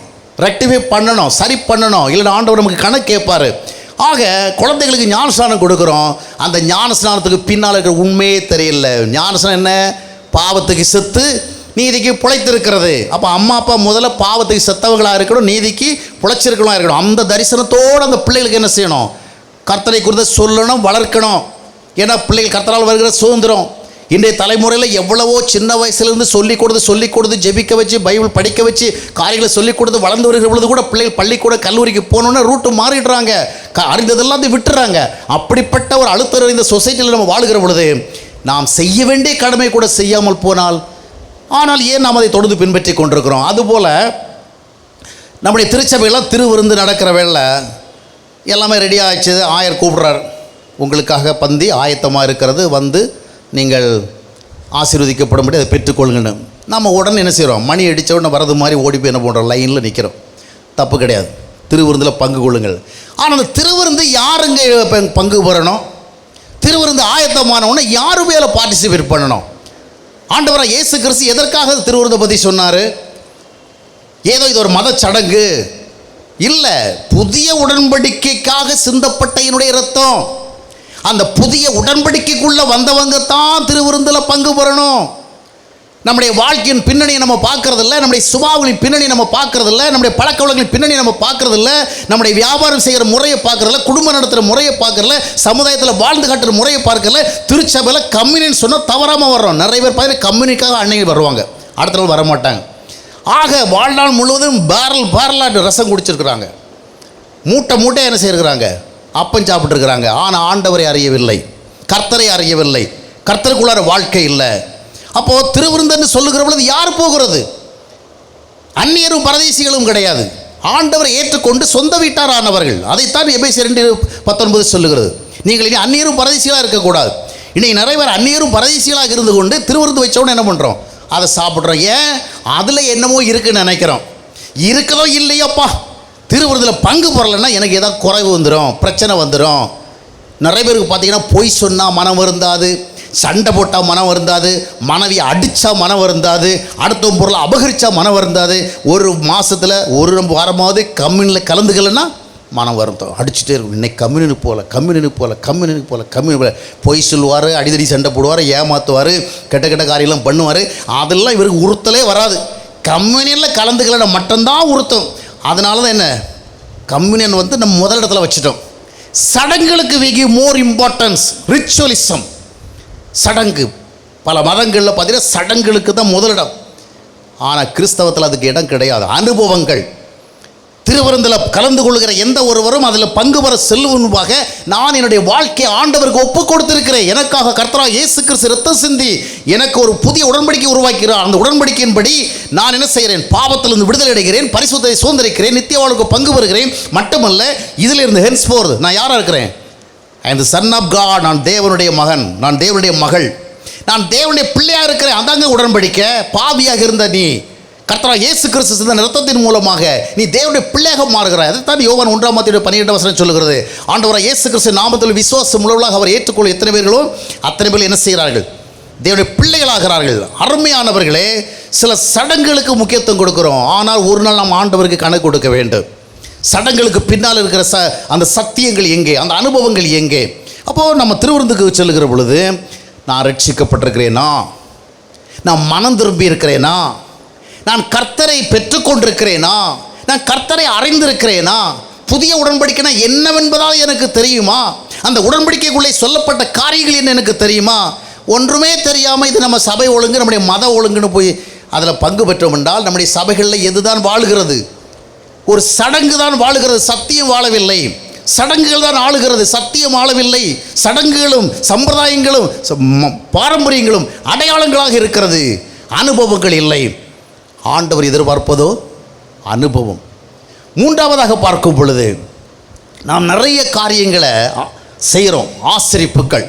ரெக்டிஃபை பண்ணணும், சரி பண்ணணும். இல்லைன்னா ஆண்டவர் நமக்கு கணக்கு கேட்பார். ஆக குழந்தைகளுக்கு ஞானஸ்நானம் கொடுக்குறோம், அந்த ஞானஸ்நானத்துக்கு பின்னால் இருக்கிற உண்மையே தெரியல. ஞானஸ்நானம் என்ன? பாவத்துக்கு செத்து நீதிக்கு பிழைத்திருக்கிறது. அப்போ அம்மா அப்பா முதல்ல பாவத்துக்கு செத்தவங்களாக இருக்கணும், நீதிக்கு பிழைச்சிருக்கணும் இருக்கணும். அந்த தரிசனத்தோடு அந்த பிள்ளைகளுக்கு என்ன செய்யணும்? கர்த்தரை குறித்து சொல்லணும், வளர்க்கணும். ஏன்னா பிள்ளைகள் கர்த்தரால் வருகிற சுதந்திரம். இன்றைய தலைமுறையில் எவ்வளவோ சின்ன வயசுலேருந்து சொல்லிக் கொடுத்து ஜெபிக்க வச்சு பைபிள் படிக்க வச்சு காரியங்களை சொல்லிக் கொடுத்து வளர்ந்து வருகிற பொழுது கூட பிள்ளைகள் பள்ளிக்கூட கல்லூரிக்கு போகணுன்னு ரூட்டு மாறிடுறாங்க, அறிந்ததெல்லாம் விட்டுறாங்க. அப்படிப்பட்ட ஒரு அழுத்தம் நிறைந்த சொசைட்டியில் நம்ம வாழுகிற பொழுது நாம் செய்ய வேண்டிய கடமை கூட செய்யாமல் போனால், ஆனால் ஏன் நாம் அதை தொடர்ந்து பின்பற்றி கொண்டிருக்கிறோம்? அதுபோல் நம்முடைய திருச்சபையெல்லாம் திருவிருந்து நடக்கிற வேளை எல்லாமே ரெடி ஆகிடுச்சு. ஆயர் கூப்பிட்றார், உங்களுக்காக பந்தி ஆயத்தமாக இருக்கிறது, வந்து நீங்கள் ஆசீர்வதிக்கப்படும்படி அதை பெற்றுக்கொள்ளுங்கன்னு. நம்ம உடனே என்ன செய்கிறோம்? மணி அடித்த உடனே வரது மாதிரி ஓடி போய் என்ன பண்ணுறோம்? லைனில் நிற்கிறோம். தப்பு கிடையாது, திருவிருந்தில் பங்கு கொள்ளுங்கள். ஆனால் அந்த திருவிருந்து யாருங்க பங்கு பெறணும்? திருவிருந்து ஆயத்தமானவொன்னே யாரு மேலே பார்ட்டிசிபேட் பண்ணணும்? ஆண்டவராக இயேசு கிறிஸ்து எதற்காக திருவிருந்தை பற்றி சொன்னார்? ஏதோ இது ஒரு மத சடங்கு இல்லை, புதிய உடன்படிக்கைக்காக சிந்தப்பட்ட என்னுடைய இரத்தம். அந்த புதிய உடன்படிக்கைக்குள்ளே வந்தவங்க தான் திருவிருந்தில் பங்கு பெறணும். நம்முடைய வாழ்க்கையின் பின்னணியை நம்ம பார்க்கறதில்ல, நம்முடைய சுபாவங்களின் பின்னணி நம்ம பார்க்கறதில்ல, நம்முடைய பழக்க வழக்கங்களின் பின்னணி நம்ம பார்க்கறதில்ல, நம்முடைய வியாபாரம் செய்கிற முறையை பார்க்கறதில்ல, குடும்பம் நடத்துகிற முறையை பார்க்கறதில்ல, சமுதாயத்தில் வாழ்ந்து காட்டுற முறையை பார்க்கறதில்ல. திருச்சபையில் கம்யூனின்னு சொன்னால் தவறாமல் வர்றோம். நிறைய பேர் பார்த்தீங்கன்னா கம்யூனிக்காக அன்னைக்கு வருவாங்க, அடுத்த நாள் வரமாட்டாங்க. ஆக வாழ்நாள் முழுவதும் பேரலாட்டு ரசம் குடிச்சிருக்கிறாங்க, மூட்டை என்ன செய்யிருக்கிறாங்க? அப்பம் சாப்பிட்டுருக்கிறாங்க. ஆனால் ஆண்டவரை அறியவில்லை, கர்த்தரை அறியவில்லை, கர்த்தருக்குள்ளார வாழ்க்கை இல்லை. அப்போது திருவிருந்தன்னு சொல்லுகிற பொழுது யார் போகிறது? அந்நியரும் பரதேசிகளும் கிடையாது, ஆண்டவரை ஏற்றுக்கொண்டு சொந்த வீட்டாரானவர்கள். அதைத்தான் எபேசியர் 2:19 சொல்லுகிறது. நீங்கள் இனி அந்நியரும் பரதேசிகளாக இருக்கக்கூடாது. இன்றைக்கி நிறைய பேர் அந்நியரும் பரதேசிகளாக இருந்து கொண்டு திருவிருந்து வச்சோன்னு என்ன பண்ணுறோம்? அதை சாப்பிட்றோம். ஏன்? அதில் என்னமோ இருக்குன்னு நினைக்கிறோம். இருக்குதோ இல்லையோப்பா, திருவிருந்தில் பங்கு போடலைன்னா எனக்கு ஏதாவது குறைவு வந்துடும், பிரச்சனை வந்துடும். நிறைய பேருக்கு பார்த்தீங்கன்னா பொய் சொன்னால் மனம் வருந்தாது, சண்டை போட்டால் மனம் வருந்தாது, மனைவியை அடித்தா மனம் வருந்தாது, அடுத்த பொருளை அபகரித்தா மனம் வருந்தாது. ஒரு மாதத்தில் ஒரு வாரமாவது கம்யூனில் கலந்துக்கலைன்னா மனம் வருந்தோம், அடிச்சுட்டே இருக்கும். இன்னைக்கு கம்யூனிக்கு போகல பொய் சொல்லுவார், அடிதடி சண்டை போடுவார், ஏமாற்றுவார், கெட்ட காரியெல்லாம் பண்ணுவார். அதெல்லாம் இவருக்கு உறுத்தலே வராது. கம்யூனியில் கலந்துக்கலைன்னா மட்டும்தான் உறுத்தம். அதனால தான் என்ன, கம்யூனியன் நம்ம முதல் இடத்துல வச்சுட்டோம். சடங்குகளுக்கு we give more importance, ritualism. சடங்கு பல மதங்களில் பார்த்தீங்கன்னா சடங்குகளுக்கு தான் முதலிடம். ஆனால் கிறிஸ்தவத்தில் அதுக்கு இடம் கிடையாது. அனுபவங்கள். திருவிருந்தில் கலந்து கொள்கிற எந்த ஒருவரும் அதில் பங்கு பெற செல்லும் முன்பாக நான் என்னுடைய வாழ்க்கையை ஆண்டவருக்கு ஒப்பு கொடுத்திருக்கிறேன். எனக்காக கர்த்தராகிய இயேசு கிறிஸ்து ரத்தம் சிந்தி எனக்கு ஒரு புதிய உடன்படிக்கை உருவாக்கிறார். அந்த உடன்படிக்கையின்படி நான் என்ன செய்கிறேன்? பாவத்திலிருந்து விடுதலை அடைகிறேன், பரிசுத்தத்தை சுதந்திரிக்கிறேன், நித்திய வாழ்வுக்கு பங்கு பெறுகிறேன். மட்டுமல்ல, இதில் இருந்து ஹென்ஸ்போர்த் நான் யாராக இருக்கிறேன்? ஐ அம் தி சன் ஆஃப் காட். நான் தேவனுடைய மகன், நான் தேவனுடைய மகள், நான் தேவனுடைய பிள்ளையாக இருக்கிறேன். அதாங்க உடன்படிக்கை. பாவியாக இருந்த நீ கர்த்தராகிய இயேசு கிறிஸ்து சிந்தின இரத்தத்தின் மூலமாக நீ தேவனுடைய பிள்ளையாக மாறுகிறாய். அதைத்தான் யோவான் 1:12 சொல்லுகிறது. ஆண்டவராகிய இயேசு கிறிஸ்து நாமத்தில் விசுவாசம் உள்ளவர்களாக அவர் ஏற்றுக்கொள்ள எத்தனை பேர்களோ அத்தனை பேர் என்ன செய்கிறார்கள்? தேவனுடைய பிள்ளைகளாகிறார்கள். அருமையானவர்களே, சில சடங்குகளுக்கு முக்கியத்துவம் கொடுக்கிறோம். ஆனால் ஒரு நாள் நாம் ஆண்டவருக்கு கணக்கு கொடுக்க வேண்டும். சடங்குகளுக்கு பின்னால் இருக்கிற அந்த சத்தியங்கள் எங்கே? அந்த அனுபவங்கள் எங்கே? அப்போது நம்ம திருவிருந்துக்கு செல்லுகிற பொழுது நான் ரட்சிக்கப்பட்டிருக்கிறேனா? நான் மனம் திரும்பி இருக்கிறேனா? நான் கர்த்தரை பெற்றுக்கொண்டிருக்கிறேனா? நான் கர்த்தரை அறிந்திருக்கிறேனா? புதிய உடன்படிக்கைனா என்னவென்பதால் எனக்கு தெரியுமா? அந்த உடன்படிக்கைக்குள்ளே சொல்லப்பட்ட காரியங்கள் என்ன எனக்கு தெரியுமா? ஒன்றுமே தெரியாமல் இது நம்ம சபை ஒழுங்கு, நம்முடைய மத ஒழுங்குன்னு போய் அதில் பங்கு பெற்றோம் என்றால் நம்முடைய சபைகளில் எதுதான் வாழுகிறது? ஒரு சடங்கு தான் வாழுகிறது, சத்தியம் வாழவில்லை. சடங்குகள் தான் ஆளுகிறது, சத்தியம் ஆளவில்லை. சடங்குகளும் சம்பிரதாயங்களும் பாரம்பரியங்களும் அடையாளங்களாக இருக்கிறது, அனுபவங்கள் இல்லை. ஆண்டவர் எதிர்பார்ப்பதோ அனுபவம். மூன்றாவதாக பார்க்கும் பொழுது நாம் நிறைய காரியங்களை செய்கிறோம், ஆசரிப்புகள்.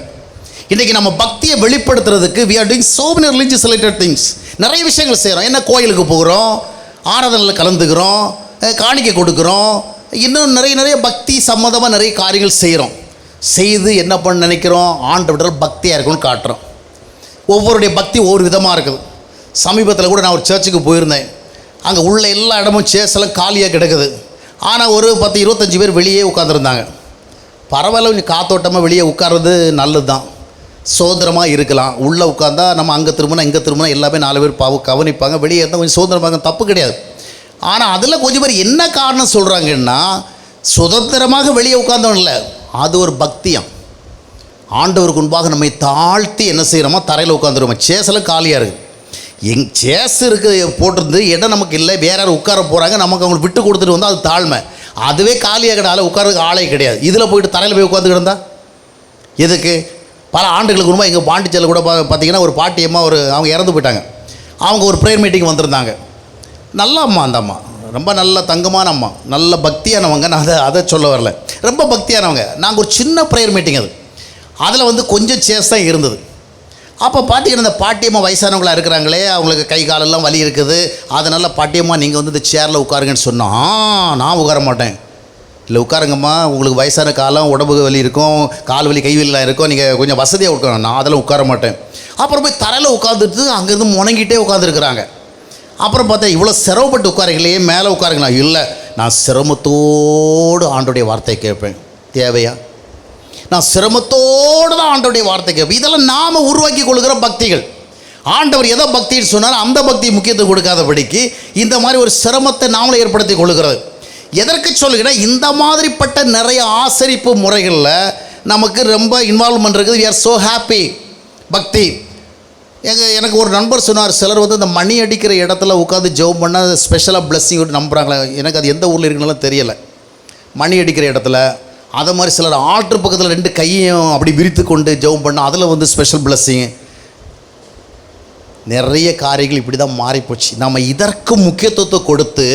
இன்றைக்கி நம்ம பக்தியை வெளிப்படுத்துறதுக்கு we are doing so many religious related things. நிறைய விஷயங்கள் செய்கிறோம். என்ன, கோயிலுக்கு போகிறோம், ஆராதனையில் கலந்துக்கிறோம், காணிக்கை கொடுக்குறோம், இன்னும் நிறைய பக்தி சம்மந்தமாக நிறைய காரியங்கள் செய்கிறோம். செய்து என்ன பண்ண நினைக்கிறோம்? ஆண்டவரால் பக்தியாக இருக்குன்னு காட்டுறோம். ஒவ்வொருடைய பக்தி ஒவ்வொரு விதமாக இருக்குது. சமீபத்தில் கூட நான் ஒரு சர்ச்சுக்கு போயிருந்தேன். அங்கே உள்ள எல்லா இடமும் சேர்ஸெல்லாம் காலியாக கிடக்குது. ஆனால் ஒரு 10-25 பேர் வெளியே உட்காந்துருந்தாங்க. பரவாயில்ல, கொஞ்சம் காத்தோட்டமாக வெளியே உட்கார்றது நல்லது தான், சுதந்திரமாக இருக்கலாம். உள்ளே உட்காந்தா நம்ம அங்கே திரும்பினா இங்கே திரும்பினா எல்லாமே 4 பேர் கவனிப்பாங்க. வெளியே இருந்தால் கொஞ்சம் சுதந்திரமாக தப்பு கிடையாது. ஆனால் அதில் கொஞ்சம் பேர் என்ன காரணம் சொல்கிறாங்கன்னா, சுதந்திரமாக வெளியே உட்கார்ந்தவன் இல்லை, அது ஒரு பக்தியம். ஆண்டவருக்கு முன்பாக நம்மை தாழ்த்தி என்ன செய்கிறோமோ தரையில் உட்காந்துருவோம். சேஸில் காலியாக இருக்குது, சேஸ் இருக்குது போட்டிருந்து இடம் நமக்கு இல்லை, வேற யாரும் உட்கார போகிறாங்க, நமக்கு அவங்களுக்கு விட்டு கொடுத்துட்டு வந்தால் அது தாழ்மை. அதுவே காலியாக கிடையாது, உட்காரதுக்கு ஆளே கிடையாது. இதில் போயிட்டு தரையில் போய் உட்காந்து கிடந்தா எதுக்கு? பல ஆண்டுகளுக்கு முன்பாக எங்கள் பாண்டிச்சேரியில் கூட பார்த்திங்கன்னா ஒரு பாட்டியம்மா அவங்க இறந்து போயிட்டாங்க. அவங்க ஒரு ப்ரேயர் மீட்டிங் வந்திருந்தாங்க. நல்ல அம்மா, அந்த அம்மா ரொம்ப நல்ல தங்கமான அம்மா, நல்ல பக்தியானவங்க. நான் அதை சொல்ல வரல, ரொம்ப பக்தியானவங்க. நாங்கள் ஒரு சின்ன ப்ரேயர் மீட்டிங் அதில் கொஞ்சம் சேஸ் தான் இருந்தது. அப்போ பார்த்தீங்கன்னா இந்த பாட்டியம்மா வயசானவங்களாக இருக்கிறாங்களே, அவங்களுக்கு கை காலெல்லாம் வலி இருக்குது. அதனால் பாட்டியம்மா நீங்கள் இந்த சேரில் உட்காருங்கன்னு சொன்னால் நான் உட்கார மாட்டேன். இல்லை உட்காருங்கம்மா, உங்களுக்கு வயசான காலம், உடம்பு வலி இருக்கும், கால் வலி கை வலிலாம் இருக்கும், நீங்கள் கொஞ்சம் வசதியாக உட்காரணும். நான் அதெல்லாம் உட்கார மாட்டேன். அப்புறம் போய் தரையில் உட்காந்துட்டு அங்கேருந்து முணங்கிட்டே உட்காந்துருக்குறாங்க. அப்புறம் பார்த்தா இவ்வளோ சிரமப்பட்டு உட்காருங்களே, மேலே உட்காருங்களா? இல்லை, நான் சிரமத்தோடு ஆண்டோடைய வார்த்தையை கேட்பேன். தேவையா? நான் சிரமத்தோடு தான் ஆண்டவருடைய வார்த்தை கேட்பேன். இதெல்லாம் நாம் உருவாக்கி கொள்கிற பக்திகள். ஆண்டவர் எதை பக்தின்னு சொன்னாலும் அந்த பக்தி முக்கியத்துவம் கொடுக்காதபடிக்கு இந்த மாதிரி ஒரு சிரமத்தை நாமளே ஏற்படுத்தி கொள்கிறது. எதற்கு சொல்லுகிறேன்? இந்த மாதிரிப்பட்ட நிறைய ஆசரிப்பு முறைகளில் நமக்கு ரொம்ப இன்வால்வ்மெண்ட் இருக்குது. We are so happy. பக்தி எனக்கு ஒரு நண்பர் சொன்னார், சிலர் இந்த மணி அடிக்கிற இடத்துல உட்காந்து ஜெபம் பண்ணால் ஸ்பெஷலாக பிளெஸ்ஸிங் நம்புகிறாங்களே. எனக்கு அது எந்த ஊரில் இருக்குன்னு தெரியலை. மணி அடிக்கிற இடத்துல அதை மாதிரி சிலர் ஆல்டர் பக்கத்தில் 2 கையையும் அப்படி விரித்து கொண்டு ஜெபம் பண்ணால் அதில் ஸ்பெஷல் பிளெஸ்ஸிங். நிறைய காரியங்கள் இப்படி தான் மாறிப்போச்சு. நம்ம இதற்கு முக்கியத்துவத்தை கொடுத்து,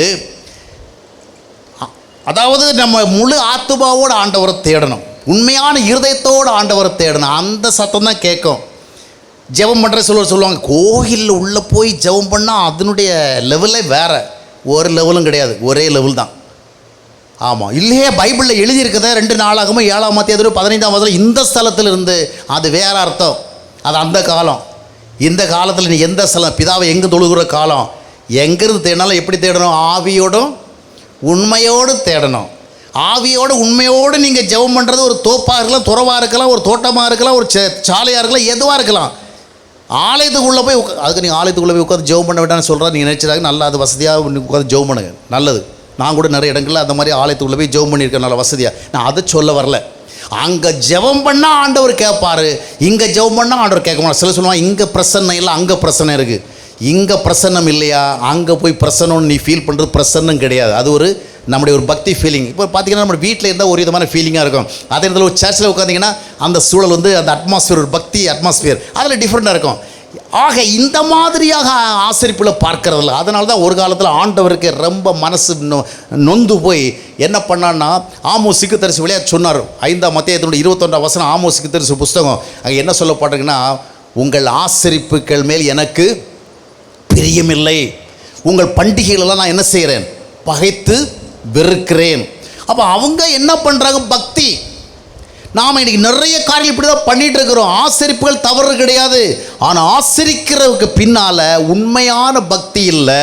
அதாவது நம்ம முழு ஆத்துமாவோடு ஆண்டவரை தேடணும், உண்மையான இருதயத்தோடு ஆண்டவரை தேடணும். அந்த சத்தம் தான் கேட்கும். ஜெபம் பண்ணுற சொல்லுவாங்க, கோயிலில் உள்ளே போய் ஜெபம் பண்ணால் அதனுடைய லெவலே வேறு, ஒரு லெவலும் கிடையாது, ஒரே லெவல் தான். ஆமாம், இல்லையே பைபிளில் எழுதியிருக்கிறத 2 நாளாகமும் 7ஆம் அதிகாரம் 15ஆம் வசனம் இந்த ஸ்தலத்தில் இருந்து, அது வேற அர்த்தம். அது அந்த காலம். இந்த காலத்தில் நீ எந்த ஸ்தலம், பிதாவை எங்கே தொழுகிற காலம், எங்கேருந்து தேடினாலும் எப்படி தேடணும்? ஆவியோடும் உண்மையோடு தேடணும். ஆவியோடு உண்மையோடு நீங்கள் ஜெபம் பண்ணுறது ஒரு தோப்பாக இருக்கலாம், துறவாக இருக்கலாம், ஒரு தோட்டமாக இருக்கலாம், ஒரு சாலையாக இருக்கலாம், எதுவாக இருக்கலாம். ஆலயத்துக்குள்ளே போய் அதுக்கு நீங்கள் ஆலயத்துக்குள்ளே போய் உட்காந்து ஜெபம் பண்ண வேண்டாம்னு சொல்கிறா. நீங்கள் நினச்சிடாங்க, நல்லா அது வசதியாக உட்காந்து ஜெபம் பண்ணுங்க, நல்லது. நான் கூட நிறைய இடங்களில் அந்த மாதிரி ஆலயத்துக்குள்ளே போய் ஜெபம் பண்ணியிருக்கேன், நல்ல வசதியாக. நான் அதை சொல்ல வரல. அங்கே ஜெபம் பண்ணால் ஆண்டவர் கேட்பார், இங்கே ஜெபம் பண்ணால் ஆண்டவர் கேட்க மாட்டார். சில சொல்லுவாங்க, இங்கே பிரசன்னம் இல்லை, அங்கே பிரசனை இருக்குது. இங்கே பிரசன்னம் இல்லையா, அங்கே போய் பிரசன்னம்னு நீ ஃபீல் பண்ணுறது பிரசன்னம் கிடையாது. அது நம்முடைய ஒரு பக்தி ஃபீலிங். இப்போ பார்த்தீங்கன்னா நம்ம வீட்டில் இருந்தால் ஒரு விதமான ஃபீலிங்காக இருக்கும். அதே இடத்துல ஒரு சர்ச்சில் உட்காந்திங்கன்னா அந்த சூழல் அந்த அட்மாஸ்பியர், ஒரு பக்தி அட்மாஸ்பியர் அதில் டிஃப்ரெண்ட்டாக இருக்கும். ஆக இந்த மாதிரியாக ஆசரிப்பில் பார்க்கறதில்ல. அதனால தான் ஒரு காலத்தில் ஆண்டவருக்கு ரொம்ப மனசு நொந்து போய் என்ன பண்ணான்னா, ஆமோஸ் தீர்க்கதரிசி விளையாட்டு சொன்னார். 5ஆம் அத்தியாயத்தினுடைய 21ஆம் வசனம் ஆமோஸ் தீர்க்கதரிசி புஸ்தகம். அங்கே என்ன சொல்லப்பட்டிருக்குன்னா, உங்கள் ஆசரிப்புகள் மேல் எனக்கு பிரியமில்லை, உங்கள் பண்டிகைகளெல்லாம் நான் என்ன செய்கிறேன், பகைத்து வெறுக்கிறேன். அப்போ அவங்க என்ன பண்ணுறாங்க? பக்தி. நாம் இன்றைக்கி நிறைய காரியங்கள் இப்படி தான் பண்ணிகிட்டு இருக்கிறோம். ஆசரிப்புகள் தவறு கிடையாது, ஆனால் ஆசரிக்கிறதுக்கு பின்னால் உண்மையான பக்தி இல்லை.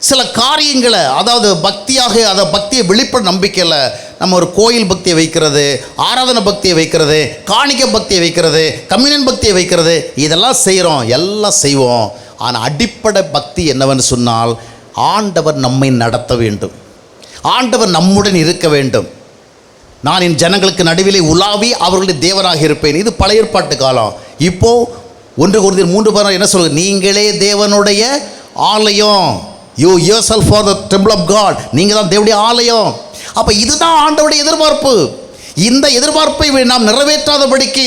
சில காரியங்களை, அதாவது பக்தியாக அதை பக்தியை வெளிப்பட நம்பிக்கையில் நம்ம ஒரு கோயில் பக்தியை வைக்கிறது, ஆராதனை பக்தியை வைக்கிறது, காணிக்கை பக்தியை வைக்கிறது, கம்யூனியன் பக்தியை வைக்கிறது, இதெல்லாம் செய்கிறோம், எல்லாம் செய்வோம். ஆனால் அடிப்படை பக்தி என்னவென்று சொன்னால், ஆண்டவர் நம்மை நடத்த வேண்டும், ஆண்டவர் நம்முடன் இருக்க வேண்டும். நான் என் ஜனங்களுக்கு நடுவிலே உலாவி அவர்களுடைய தேவனாக இருப்பேன். இது பழைய ஏற்பாட்டு காலம். இப்போது 1 கொரிந்தியர் 3:16 என்ன சொல்லுது? நீங்களே தேவனுடைய ஆலயம். You yourself for the temple of God. நீங்கள் தான் தேவனுடைய ஆலயம். அப்போ இதுதான் ஆண்டவருடைய எதிர்பார்ப்பு. இந்த எதிர்பார்ப்பை நாம் நிறைவேற்றாதபடிக்கு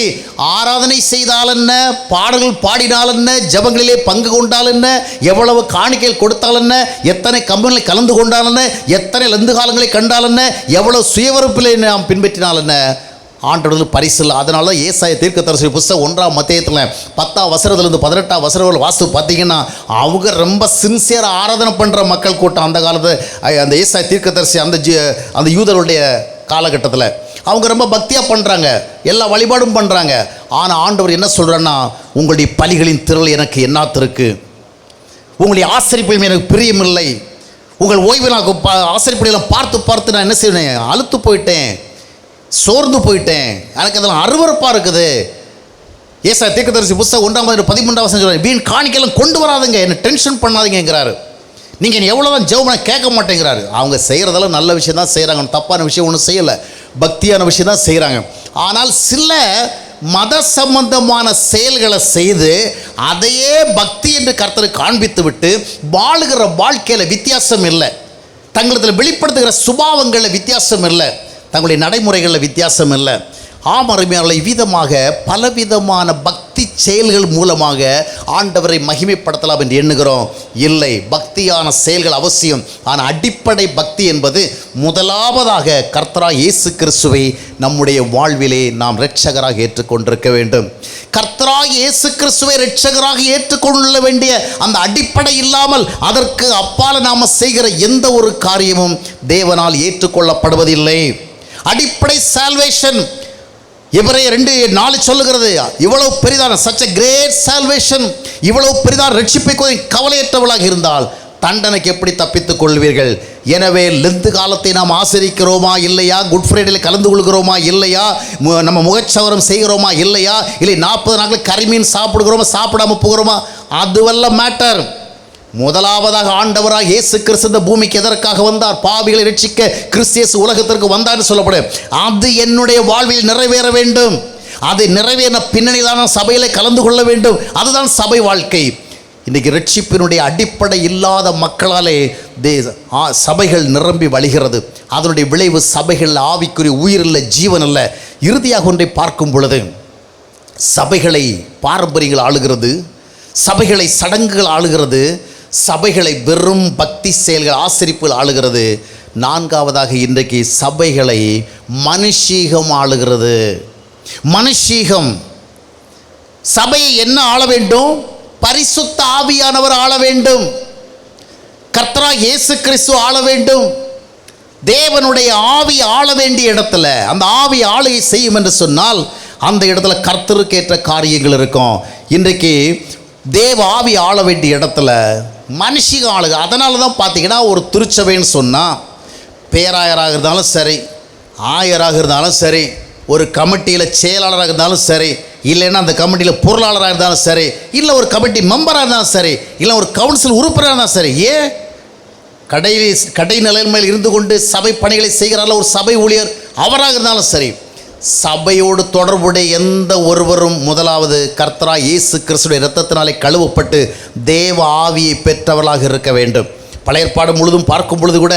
ஆராதனை செய்தால் என்ன, பாடல்கள் பாடினால் என்ன, ஜபங்களிலே பங்கு கொண்டால் என்ன, எவ்வளவு காணிக்கைகள் கொடுத்தால் என்ன, எத்தனை கம்பெனியில் கலந்து கொண்டால் என்ன, எத்தனை லந்து காலங்களை கண்டால் என்ன, எவ்வளவு சுயவரப்பிலே நாம் பின்பற்றினால் என்ன, ஆண்டவர்கள் பரிசு இல்லை. அதனால தான் ஏசாயா தீர்க்கதரிசி புஸ்தகம் 1ஆம் அத்தியாயத்தில் 10ஆம் வசனத்திலிருந்து 18ஆம் வசனம் வாஸ்து பார்த்தீங்கன்னா, அவங்க ரொம்ப சின்சியராக ஆராதனை பண்ணுற மக்கள் கூட்டம் அந்த காலத்தில். அந்த ஏசாயா தீர்க்கதரிசி அந்த யூதருடைய காலகட்டத்தில் அவங்க ரொம்ப பக்தியாக பண்ணுறாங்க, எல்லா வழிபாடும் பண்ணுறாங்க. ஆனால் ஆண்டவர் என்ன சொல்கிறேன்னா, உங்களுடைய பலிகளின் திரள் எனக்கு என்னாத்திருக்கு, உங்களுடைய ஆசரிப்பையும் எனக்கு பிரியமில்லை, உங்கள் ஓய்வு நான் ஆசரிப்பையெல்லாம் பார்த்து பார்த்து நான் என்ன செய்வேன், அழுத்து போயிட்டேன், சோர்ந்து போயிட்டேன், எனக்கு அதெல்லாம் அருவருப்பாக இருக்குது. ஏசாயா தீர்க்கதரிசி புஸ்தகம் 1:13 சொல்கிறார், வீண் காணிக்கையெல்லாம் கொண்டு வராதுங்க, என்ன டென்ஷன் பண்ணாதீங்கிறாரு. நீங்கள் எவ்வளோ தான் ஜெபம் பண்ண கேட்க மாட்டேங்கிறாரு. அவங்க செய்கிறதெல்லாம் நல்ல விஷயம் தான் செய்கிறாங்க, தப்பான விஷயம் ஒன்றும் செய்யலை. பக்தியான விஷயம் தான் செய்கிறாங்க. ஆனால் சில மத சம்பந்தமான செயல்களை செய்து அதையே பக்தி என்று கர்த்தருக்கு காண்பித்து விட்டு வாழுகிற வாழ்க்கையில் வித்தியாசம் இல்லை, தங்களிடத்தில் வெளிப்படுத்துகிற சுபாவங்களில் வித்தியாசம் இல்லை, தங்களுடைய நடைமுறைகளில் வித்தியாசம் இல்லை. அருமையானவர்களே, இவ்விதமாக பலவிதமான பக்தி செயல்கள் மூலமாக ஆண்டவரை மகிமைப்படுத்தலாம் என்று எண்ணுகிறோம். இல்லை, பக்தியான செயல்கள் அவசியம். ஆனால் அடிப்படை பக்தி என்பது முதலாவதாக கர்த்தராகிய இயேசு கிறிஸ்துவை நம்முடைய வாழ்விலே நாம் இரட்சகராக ஏற்றுக்கொண்டிருக்க வேண்டும். கர்த்தராகிய இயேசு கிறிஸ்துவை இரட்சகராக ஏற்றுக்கொள்ள வேண்டிய அந்த அடிப்படை இல்லாமல் அதற்கு அப்பால் நாம் செய்கிற எந்த ஒரு காரியமும் தேவனால் ஏற்றுக்கொள்ளப்படுவதில்லை. அடிப்படை சால்வேஷன் எபிரேயர் 2:4 சொல்லுகிறது, இவ்வளவு பெரிதான such a great salvation, இவ்வளவு பெரிதான ரட்சிப்பை கவலையற்றவளாக இருந்தால் தண்டனைக்கு எப்படி தப்பித்துக் கொள்வீர்கள்? எனவே லெந்து காலத்தை நாம் ஆசரிக்கிறோமா இல்லையா, குட் ஃப்ரைடேயில் கலந்து கொள்கிறோமா இல்லையா, நம்ம முகச்சவரம் செய்கிறோமா இல்லையா, இல்லை 40 நாட்கள் கரிமீன் சாப்பிடுகிறோமா சாப்பிடாம போகிறோமா, அதுவல்ல மேட்டர். முதலாவதாக ஆண்டவராக இயேசு கிறிஸ்து இந்த பூமிக்கு எதற்காக வந்தார்? பாவிகளை ரட்சிக்க கிறிஸ்து இயேசு உலகத்திற்கு வந்தார்னு சொல்லப்படும். அது என்னுடைய வாழ்வில் நிறைவேற வேண்டும். அது நிறைவேறின பின்னணியிலான சபையிலே கலந்து கொள்ள வேண்டும். அதுதான் சபை வாழ்க்கை. இன்றைக்கு ரட்சிப்பினுடைய அடிப்படை இல்லாத மக்களாலே சபைகள் நிரம்பி வழிகிறது. அதனுடைய விளைவு சபைகள் ஆவிக்குரிய உயிரில்லை, ஜீவன் அல்ல. இறுதியாக ஒன்றை பார்க்கும் பொழுது சபைகளை பாரம்பரியங்கள் ஆளுகிறது, சபைகளை சடங்குகள் ஆளுகிறது, சபைகளை வெறும் பக்தி செயல்கள் ஆசரிப்புகள் ஆளுகிறது. நான்காவதாக இன்றைக்கு சபைகளை மனுஷீகம் ஆளுகிறது. மனுஷீகம். சபையை என்ன ஆள வேண்டும்? பரிசுத்த ஆவியானவர் ஆள வேண்டும். கர்த்தராகிய இயேசு கிறிஸ்து ஆள வேண்டும். தேவனுடைய ஆவி ஆள வேண்டிய இடத்துல அந்த ஆவி ஆளுகை செய்யும் என்று சொன்னால் அந்த இடத்துல கர்த்தருக்கு ஏற்ற காரியங்கள் இருக்கும். இன்றைக்கு தேவ ஆவி ஆள வேண்டிய இடத்துல மனுஷிக ஆளுக. அதனால தான் பார்த்தீங்கன்னா ஒரு திருச்சபைன்னு சொன்னால் பேராயராக இருந்தாலும் சரி, ஆயராக இருந்தாலும் சரி, ஒரு கமிட்டியில் செயலாளராக இருந்தாலும் சரி, இல்லைன்னா அந்த கமிட்டியில் பொருளாளராக இருந்தாலும் சரி, இல்லை ஒரு கமிட்டி மெம்பராக இருந்தாலும் சரி, இல்லை ஒரு கவுன்சில் உறுப்பினராக இருந்தாலும் சரி, ஏன் கடை நிலைமையில் இருந்து கொண்டு சபை பணிகளை செய்கிறார்கள் ஒரு சபை ஊழியர் அவராக இருந்தாலும் சரி, சபையோடு தொடர்புடைய எந்த ஒருவரும் முதலாவது கர்த்தராகிய இயேசு கிறிஸ்துவின் இரத்தத்தினாலே கழுவப்பட்டு தேவ ஆவியை பெற்றவர்களாக இருக்க வேண்டும். பழைய ஏற்பாடு முழுதும் பார்க்கும் பொழுது கூட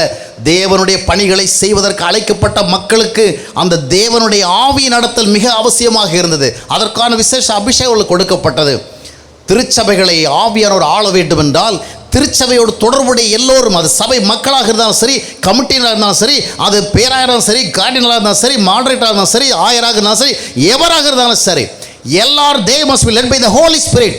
தேவனுடைய பணிகளை செய்வதற்கு அழைக்கப்பட்ட மக்களுக்கு அந்த தேவனுடைய ஆவி நடத்தல் மிக அவசியமாக இருந்தது. அதற்கான விசேஷ அபிஷேகங்கள் கொடுக்கப்பட்டது. திருச்சபைகளை ஆவியானவர் ஆள வேண்டும் என்றால் திருச்சபையோடு தொடர்புடைய எல்லோரும், அது சபை மக்களாக இருந்தாலும் சரி, கமிட்டியாக இருந்தாலும் சரி, அது பேராயராக இருந்தாலும் சரி, கார்டினலாக இருந்தாலும் சரி, மாடரேட்டராக இருந்தாலும் சரி, ஆயராக இருந்தாலும் சரி, எவராக இருந்தாலும் சரி, எல்லாரும் they must be led by the Holy Spirit.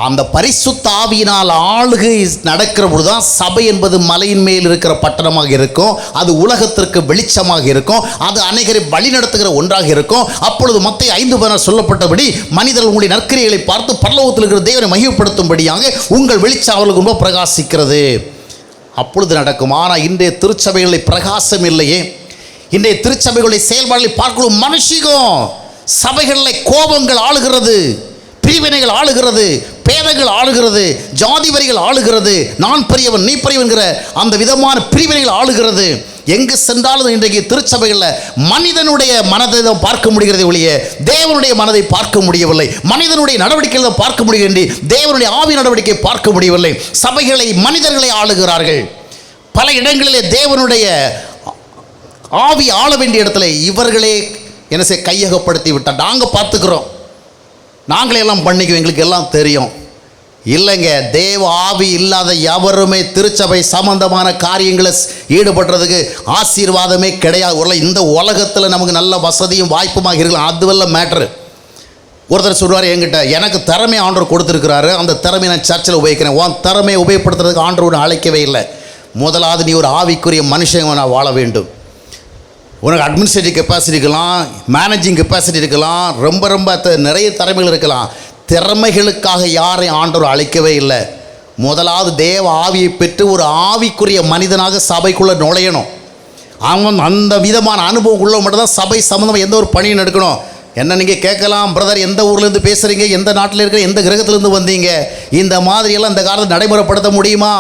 அந்த பரிசுத்த ஆவியினால் ஆளுகை நடக்கிற பொழுதுதான் சபை என்பது மலையின் மேல் இருக்கிற பட்டணமாக இருக்கும். அது உலகத்திற்கு வெளிச்சமாக இருக்கும். அது அநேகரை வழி நடத்துகிற ஒன்றாக இருக்கும். அப்பொழுது மத்தேயு 5:16 சொல்லப்பட்டபடி மனிதர்கள் உங்களுடைய நற்கிரியைகளை பார்த்து பரலோகத்தில் இருக்கிற தேவனை மகிமைப்படுத்தும்படியாக உங்கள் வெளிச்சம் அவர்களுக்கு ரொம்ப பிரகாசிக்கிறது. அப்பொழுது நடக்கும். ஆனால் இன்றைய திருச்சபைகளில் பிரகாசம் இல்லையே. இன்றைய திருச்சபைகளுடைய செயல்பாடுகளை பார்க்கணும். மனுஷிகம். சபைகளில் கோபங்கள் ஆளுகிறது, பிரிவினைகள் ஆளுகிறது, பேதங்கள் ஆளுகிறது, ஜாதி வரிகள் ஆளுகிறது, நான் பெரியவன் நீ பெரியவன்கிற அந்த விதமான பிரிவினைகள் ஆளுகிறது. எங்கு சென்றாலும் இன்றைக்கு திருச்சபைகளில் மனிதனுடைய மனதை தான் பார்க்க முடிகிறது ஒழிய தேவனுடைய மனதை பார்க்க முடியவில்லை. மனிதனுடைய நடவடிக்கைகளை பார்க்க முடியவில்லை, தேவனுடைய ஆவி நடவடிக்கை பார்க்க முடியவில்லை. சபைகளை மனிதர்களை ஆளுகிறார்கள். பல இடங்களிலே தேவனுடைய ஆவி ஆள வேண்டிய இடத்துல இவர்களே என்ன செய்ய கையகப்படுத்தி விட்டால் நாங்கள் பார்த்துக்கிறோம், நாங்களே எல்லாம் பண்ணிக்குவோம், எங்களுக்கு எல்லாம் தெரியும். இல்லைங்க, தேவ ஆவி இல்லாத எவருமே திருச்சபை சம்பந்தமான காரியங்களை ஈடுபடுறதுக்கு ஆசீர்வாதமே கிடையாது. இந்த உலகத்தில் நமக்கு நல்ல வசதியும் வாய்ப்புமாக இருக்கலாம், அதுவல்ல மேட்ரு. ஒருத்தர் சொல்வார் என்கிட்ட, எனக்கு திறமை ஆண்டவர் கொடுத்துருக்கிறாரு, அந்த திறமையை நான் சர்ச்சில் உபயோகிக்கிறேன். உன் திறமையை உபயோகப்படுத்துறதுக்கு ஆண்டவர் அழைக்கவே இல்லை. முதலாவது நீ ஒரு ஆவிக்குரிய மனுஷங்க நான் வாழ வேண்டும். உனக்கு அட்மினிஸ்ட்ரேட்டிவ் கெப்பாசிட்டி இருக்கலாம், மேனேஜிங் கெப்பாசிட்டி இருக்கலாம், ரொம்ப நிறைய திறமைகள் இருக்கலாம். திறமைகளுக்காக யாரையும் ஆண்டவர் அழைக்கவே இல்லை. முதலாவது தேவ ஆவியை பெற்று ஒரு ஆவிக்குரிய மனிதனாக சபைக்குள்ளே நுழையணும். அவன் அந்த விதமான அனுபவம் உள்ள மட்டும்தான் சபை சம்மந்தமாக எந்த ஒரு பணியும் எடுக்கணும். என்ன நீங்கள் கேட்கலாம், பிரதர் எந்த ஊர்லேருந்து பேசுகிறீங்க, எந்த நாட்டில் இருக்கிற, எந்த கிரகத்திலேருந்து வந்தீங்க, இந்த மாதிரியெல்லாம் இந்த காலத்தில் நடைமுறைப்படுத்த முடியுமா?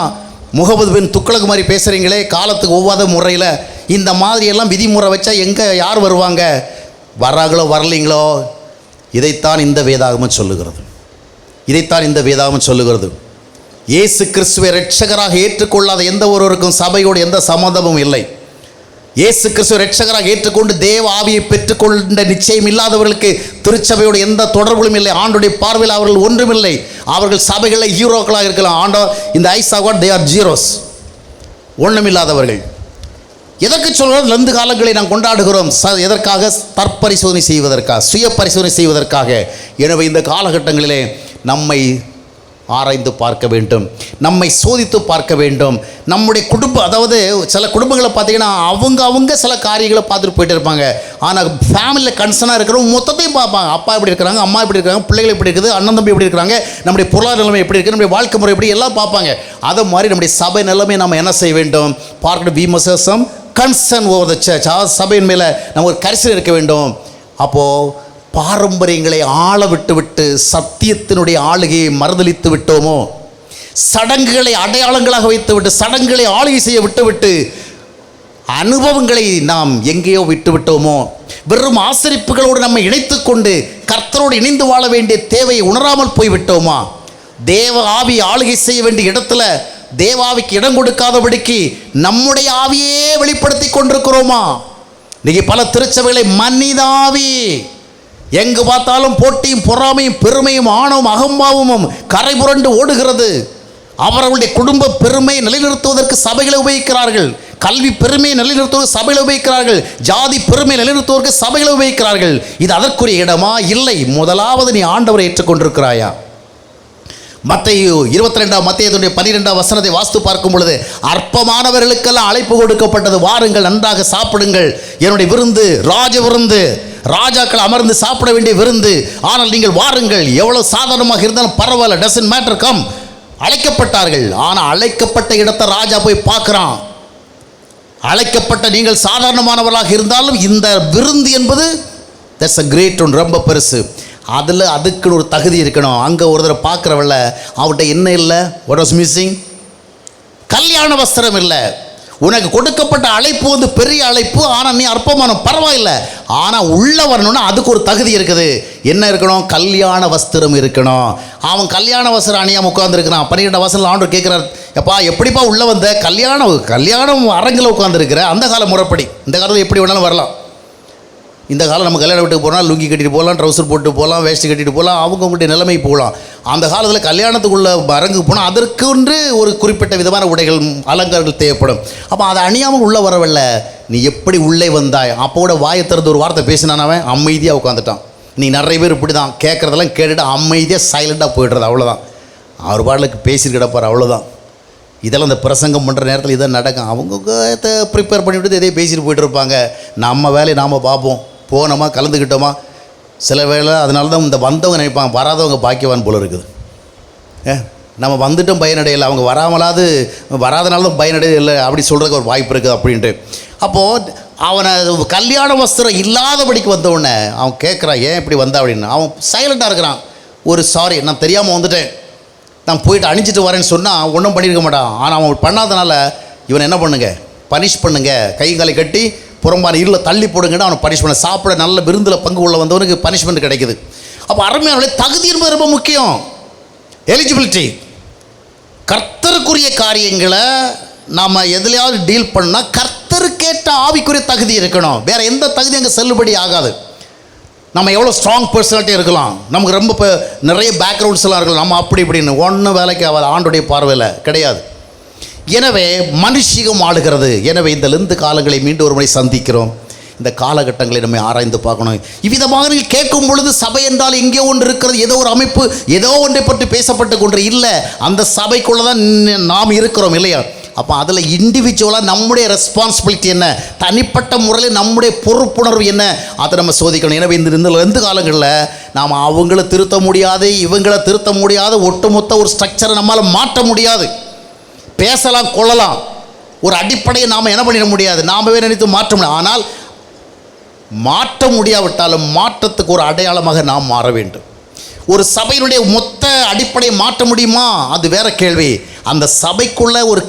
முகமது பின் துக்ளக் மாதிரி பேசுகிறீங்களே, காலத்துக்கு ஒவ்வாத முறையில் இந்த மாதிரியெல்லாம் விதிமுறை வச்சா எங்கே யார் வருவாங்க? வர்றாங்களோ வரலைங்களோ. இதைத்தான் இந்த வேதாகமம் சொல்லுகிறது. இதைத்தான் இந்த வேதாகமம் சொல்லுகிறது. இயேசு கிறிஸ்துவை இரட்சகராக ஏற்றுக்கொள்ளாத எந்த ஒருவருக்கும் சபையோடு எந்த சம்மந்தமும் இல்லை. இயேசு கிறிஸ்துவை இரட்சகராக ஏற்றுக்கொண்டு தேவ ஆவியை பெற்றுக்கொண்ட நிச்சயம் இல்லாதவர்களுக்கு திருச்சபையோடு எந்த தொடர்பும் இல்லை. ஆண்டுடைய பார்வையில் அவர்கள் ஒன்றுமில்லை. அவர்கள் சபைகளில் ஹீரோக்களாக இருக்கலாம். ஆண்டோ இந்த eyes of god they are zeros, ஒன்றுமில்லாதவர்கள். எதற்கு சொல்கிறது? லந்து காலங்களை நாம் கொண்டாடுகிறோம். எதற்காக? தற்பரிசோதனை செய்வதற்காக, சுய பரிசோதனை செய்வதற்காக. எனவே இந்த காலகட்டங்களிலே நம்மை ஆராய்ந்து பார்க்க வேண்டும், நம்மை சோதித்து பார்க்க வேண்டும். நம்முடைய குடும்பம், அதாவது சில குடும்பங்களை பார்த்தீங்கன்னா அவங்க சில காரியங்களை பார்த்துட்டு போயிட்டு இருப்பாங்க. ஆனால் ஃபேமிலியில் கன்சர்னாக இருக்கிறவங்க மொத்தத்தையும் பார்ப்பாங்க. அப்பா எப்படி இருக்கிறாங்க, அம்மா எப்படி இருக்கிறாங்க, பிள்ளைகள் எப்படி இருக்குது, அண்ணன் தம்பி எப்படி இருக்கிறாங்க, நம்முடைய பொருளாதார நிலைமை எப்படி இருக்குது, நம்முடைய வாழ்க்கை முறை எப்படி, எல்லாம் பார்ப்பாங்க. அதை மாதிரி நம்முடைய சபை நிலைமை நம்ம என்ன செய்ய வேண்டும்? பார்க்கணும். We must have some concern over the church. சபையின் மேலே நம்ம ஒரு கரிசனை இருக்க வேண்டும். அப்போது பாரம்பரியங்களை ஆள விட்டு சத்தியத்தினுடைய ஆளுகையை மறுதளித்து விட்டோமோ, சடங்குகளை அடையாளங்களாக வைத்துவிட்டு, சடங்குகளை ஆளுகை செய்ய விட்டுவிட்டு, அனுபவங்களை நாம் எங்கேயோ விட்டுவிட்டோமோ, வெறும் ஆசரிப்புகளோடு நம்ம இணைத்து கொண்டு கர்த்தரோடு இணைந்து வாழ வேண்டிய தேவையை உணராமல் போய்விட்டோமா? தேவ ஆவி ஆளுகை செய்ய வேண்டிய இடத்துல தேவாவிக்கு இடம் கொடுக்காதபடிக்கு நம்முடைய ஆவியே வெளிப்படுத்தி கொண்டிருக்கிறோமா? இன்னைக்கு பல திருச்சபைகளை மனிதாவி, எங்கு பார்த்தாலும் போட்டியும் பொறாமையும் பெருமையும் ஆணவம் அகம்பாவமும் கரை புரண்டு ஓடுகிறது. அவர்களுடைய குடும்ப பெருமையை நிலைநிறுத்துவதற்கு சபைகளை உபயோகிக்கிறார்கள். கல்வி பெருமையை நிலைநிறுத்துவதற்கு சபைகளை உபயோகிக்கிறார்கள். ஜாதி பெருமையை நிலைநிறுத்துவதற்கு சபைகளை உபயோகிக்கிறார்கள். இது அதற்குரிய இடமா? இல்லை. முதலாவது நீ ஆண்டவரை ஏற்றுக்கொண்டிருக்கிறாயா? மத்தேயு 22 12 வசனத்தை வாசித்து பார்க்கும் பொழுது, அற்பமானவர்களுக்கெல்லாம் அழைப்பு கொடுக்கப்பட்டது. வாருங்கள், நன்றாக சாப்பிடுங்கள், என்னுடைய விருந்து ராஜ விருந்து, ராஜாக்கள் அமர்ந்து சாப்பிட வேண்டிய விருந்து. ஆனால் நீங்கள் வாருங்கள், எவ்வளவு சாதாரணமாக இருந்தாலும் பரவாயில்ல, டசன்ட் மேட்டர், கம். அழைக்கப்பட்டார்கள். ஆனால் அழைக்கப்பட்ட இடத்தை ராஜா போய் பார்க்குறான். அழைக்கப்பட்ட நீங்கள் சாதாரணமானவர்களாக இருந்தாலும் இந்த விருந்து என்பது தட்ஸ் அ கிரேட் ஒன், ரொம்ப பெருசு. அதுக்குன்னு ஒரு தகுதி இருக்கணும். அங்கே ஒரு தடவை பார்க்குறவள்ள அவர்கிட்ட என்ன இல்லை? What was missing? கல்யாண வஸ்திரம் இல்லை. உனக்கு கொடுக்கப்பட்ட அழைப்பு வந்து பெரிய அழைப்பு, ஆனால் நீ அற்பமான, பரவாயில்லை. ஆனால் உள்ளே வரணும்னா அதுக்கு ஒரு தகுதி இருக்குது. என்ன இருக்கணும்? கல்யாண வஸ்திரம் இருக்கணும். அவன் கல்யாண வஸ்திரம் அணியாமல் உட்காந்துருக்கிறான். 12 வசனம் ஆண்டவர் கேட்குறார், எப்பா எப்படிப்பா உள்ளே வந்த? கல்யாணம் அரங்கில் உட்காந்துருக்கிற. அந்த கால முறைப்படி, இந்த காலத்தில் எப்படி வேணாலும் வரலாம். இந்த காலம் நம்ம கல்யாண வீட்டுக்கு போனால் லுங்கி கட்டிட்டு போகலாம், ட்ரௌசர் போட்டு போகலாம், வேஷ்டி கட்டிட்டு போகலாம், அவங்களுடைய நிலைமை போகலாம். அந்த காலத்தில் கல்யாணத்துக்குள்ள அரங்குக்கு போனால் அதற்கென்று ஒரு குறிப்பிட்ட விதமான உடைகள், அலங்காரங்கள் தேவைப்படும். அப்போ அதை அணியாமல் உள்ளே வரவில்லை. நீ எப்படி உள்ளே வந்தாய்? அப்போட வாயை திறந்து ஒரு வார்த்தை பேசினான், அவன் அமைதியாக உட்காந்துட்டான். நீ நிறைய பேர் இப்படி தான் கேட்குறதெல்லாம் கேட்டுட்டு அமைதியாக சைலண்டாக போய்டுறது, அவ்வளோதான். அவர் பாடலுக்கு பேசிட்டு கிடப்பார், அவ்வளோதான். இதெல்லாம் இந்த பிரசங்கம் பண்ணுற நேரத்தில் இதை நடக்கும். அவங்க ப்ரிப்பேர் பண்ணிவிட்டு இதையே பேசிட்டு போய்ட்டு இருப்பாங்க. நம்ம வேலையை நாம் பார்ப்போம். போனோமா, கலந்துக்கிட்டோமா. சில வேளை அதனால தான் இந்த வந்தவங்க நினைப்பாங்க வராதவங்க பாக்கியவான் போல இருக்குது. நம்ம வந்துட்டும் பயனடையலை, அவங்க வராதனால தான் பயனடையலை அப்படி சொல்கிறதுக்கு ஒரு வாய்ப்பு இருக்குது அப்படின்ட்டு. அப்போது அவனை கல்யாண வஸ்திரம் இல்லாதபடிக்கு வந்தவுடனே அவன் கேட்குறான், ஏன் இப்படி வந்தா அப்படின்னு. அவன் சைலண்ட்டாக இருக்கிறான். ஒரு சாரி, நான் தெரியாமல் வந்துட்டேன், நான் போயிட்டு அணிஞ்சிட்டு வரேன்னு சொன்னால் ஒன்றும் பண்ணியிருக்க மாட்டான். ஆனால் அவன் பண்ணாதனால இவனை என்ன பண்ணுங்க, பனிஷ் பண்ணுங்க, கைகாலை கட்டி புறம்பான இருளில் தள்ளி போடுங்கன்னா அவனை பனிஷ் பண்ண. சாப்பிட நல்ல விருந்தில் பங்கு உள்ள வந்தவனுக்கு பனிஷ்மெண்ட் கிடைக்குது. அப்போ அருமையான தகுதி என்பது ரொம்ப முக்கியம். எலிஜிபிலிட்டி. கர்த்தருக்குரிய காரியங்களை நாம் எதுலையாவது டீல் பண்ணால் கர்த்தருக்கேற்ற ஆவிக்குரிய தகுதி இருக்கணும். வேறு எந்த தகுதி அங்கே செல்லுபடி ஆகாது. நம்ம எவ்வளோ ஸ்ட்ராங் பர்சனாலிட்டி இருக்கலாம், நமக்கு ரொம்ப நிறைய பேக்ரவுண்ட்ஸ் எல்லாம் இருக்கலாம், நம்ம அப்படி இப்படின்னு ஒன்றும் வேலைக்கு ஆகாது ஆண்டுடைய பார்வையில் கிடையாது. எனவே மனுஷிகம் ஆளுகிறது. எனவே இந்த லெந்து காலங்களை மீண்டும் ஒரு முறை சந்திக்கிறோம். இந்த காலகட்டங்களை நம்ம ஆராய்ந்து பார்க்கணும். இவ்விதமாக நீங்கள் கேட்கும் பொழுது சபை என்றால் எங்கேயோ ஒன்று இருக்கிறது, ஏதோ ஒரு அமைப்பு, ஏதோ ஒன்றை பற்றி பேசப்பட்டு கொண்டு இல்லை. அந்த சபைக்குள்ளே தான் நாம் இருக்கிறோம் இல்லையா? அப்போ அதில் இண்டிவிஜுவலாக நம்முடைய ரெஸ்பான்சிபிலிட்டி என்ன, தனிப்பட்ட முறையில் நம்முடைய பொறுப்புணர்வு என்ன, அதை நம்ம சோதிக்கணும். எனவே இந்த லெந்து காலங்களில் நாம் அவங்கள திருத்த முடியாது, இவங்களை திருத்த முடியாது, ஒட்டுமொத்த ஒரு ஸ்ட்ரக்சரை நம்மளால் மாற்ற முடியாது. பேசலாம், கொள்ளலாம், ஒரு அடிப்படையை நாம் என்ன பண்ணிட முடியாது, நாமவே நினைத்து மாற்ற முடியாது. ஆனால் மாற்ற முடியாவிட்டாலும் மாற்றத்துக்கு ஒரு அடையாளமாக நாம் மாற வேண்டும். ஒரு சபையினுடைய மொத்த அடிப்படையை மாற்ற முடியுமா? அது வேற கேள்வி. அந்த சபைக்குள்ள ஒரு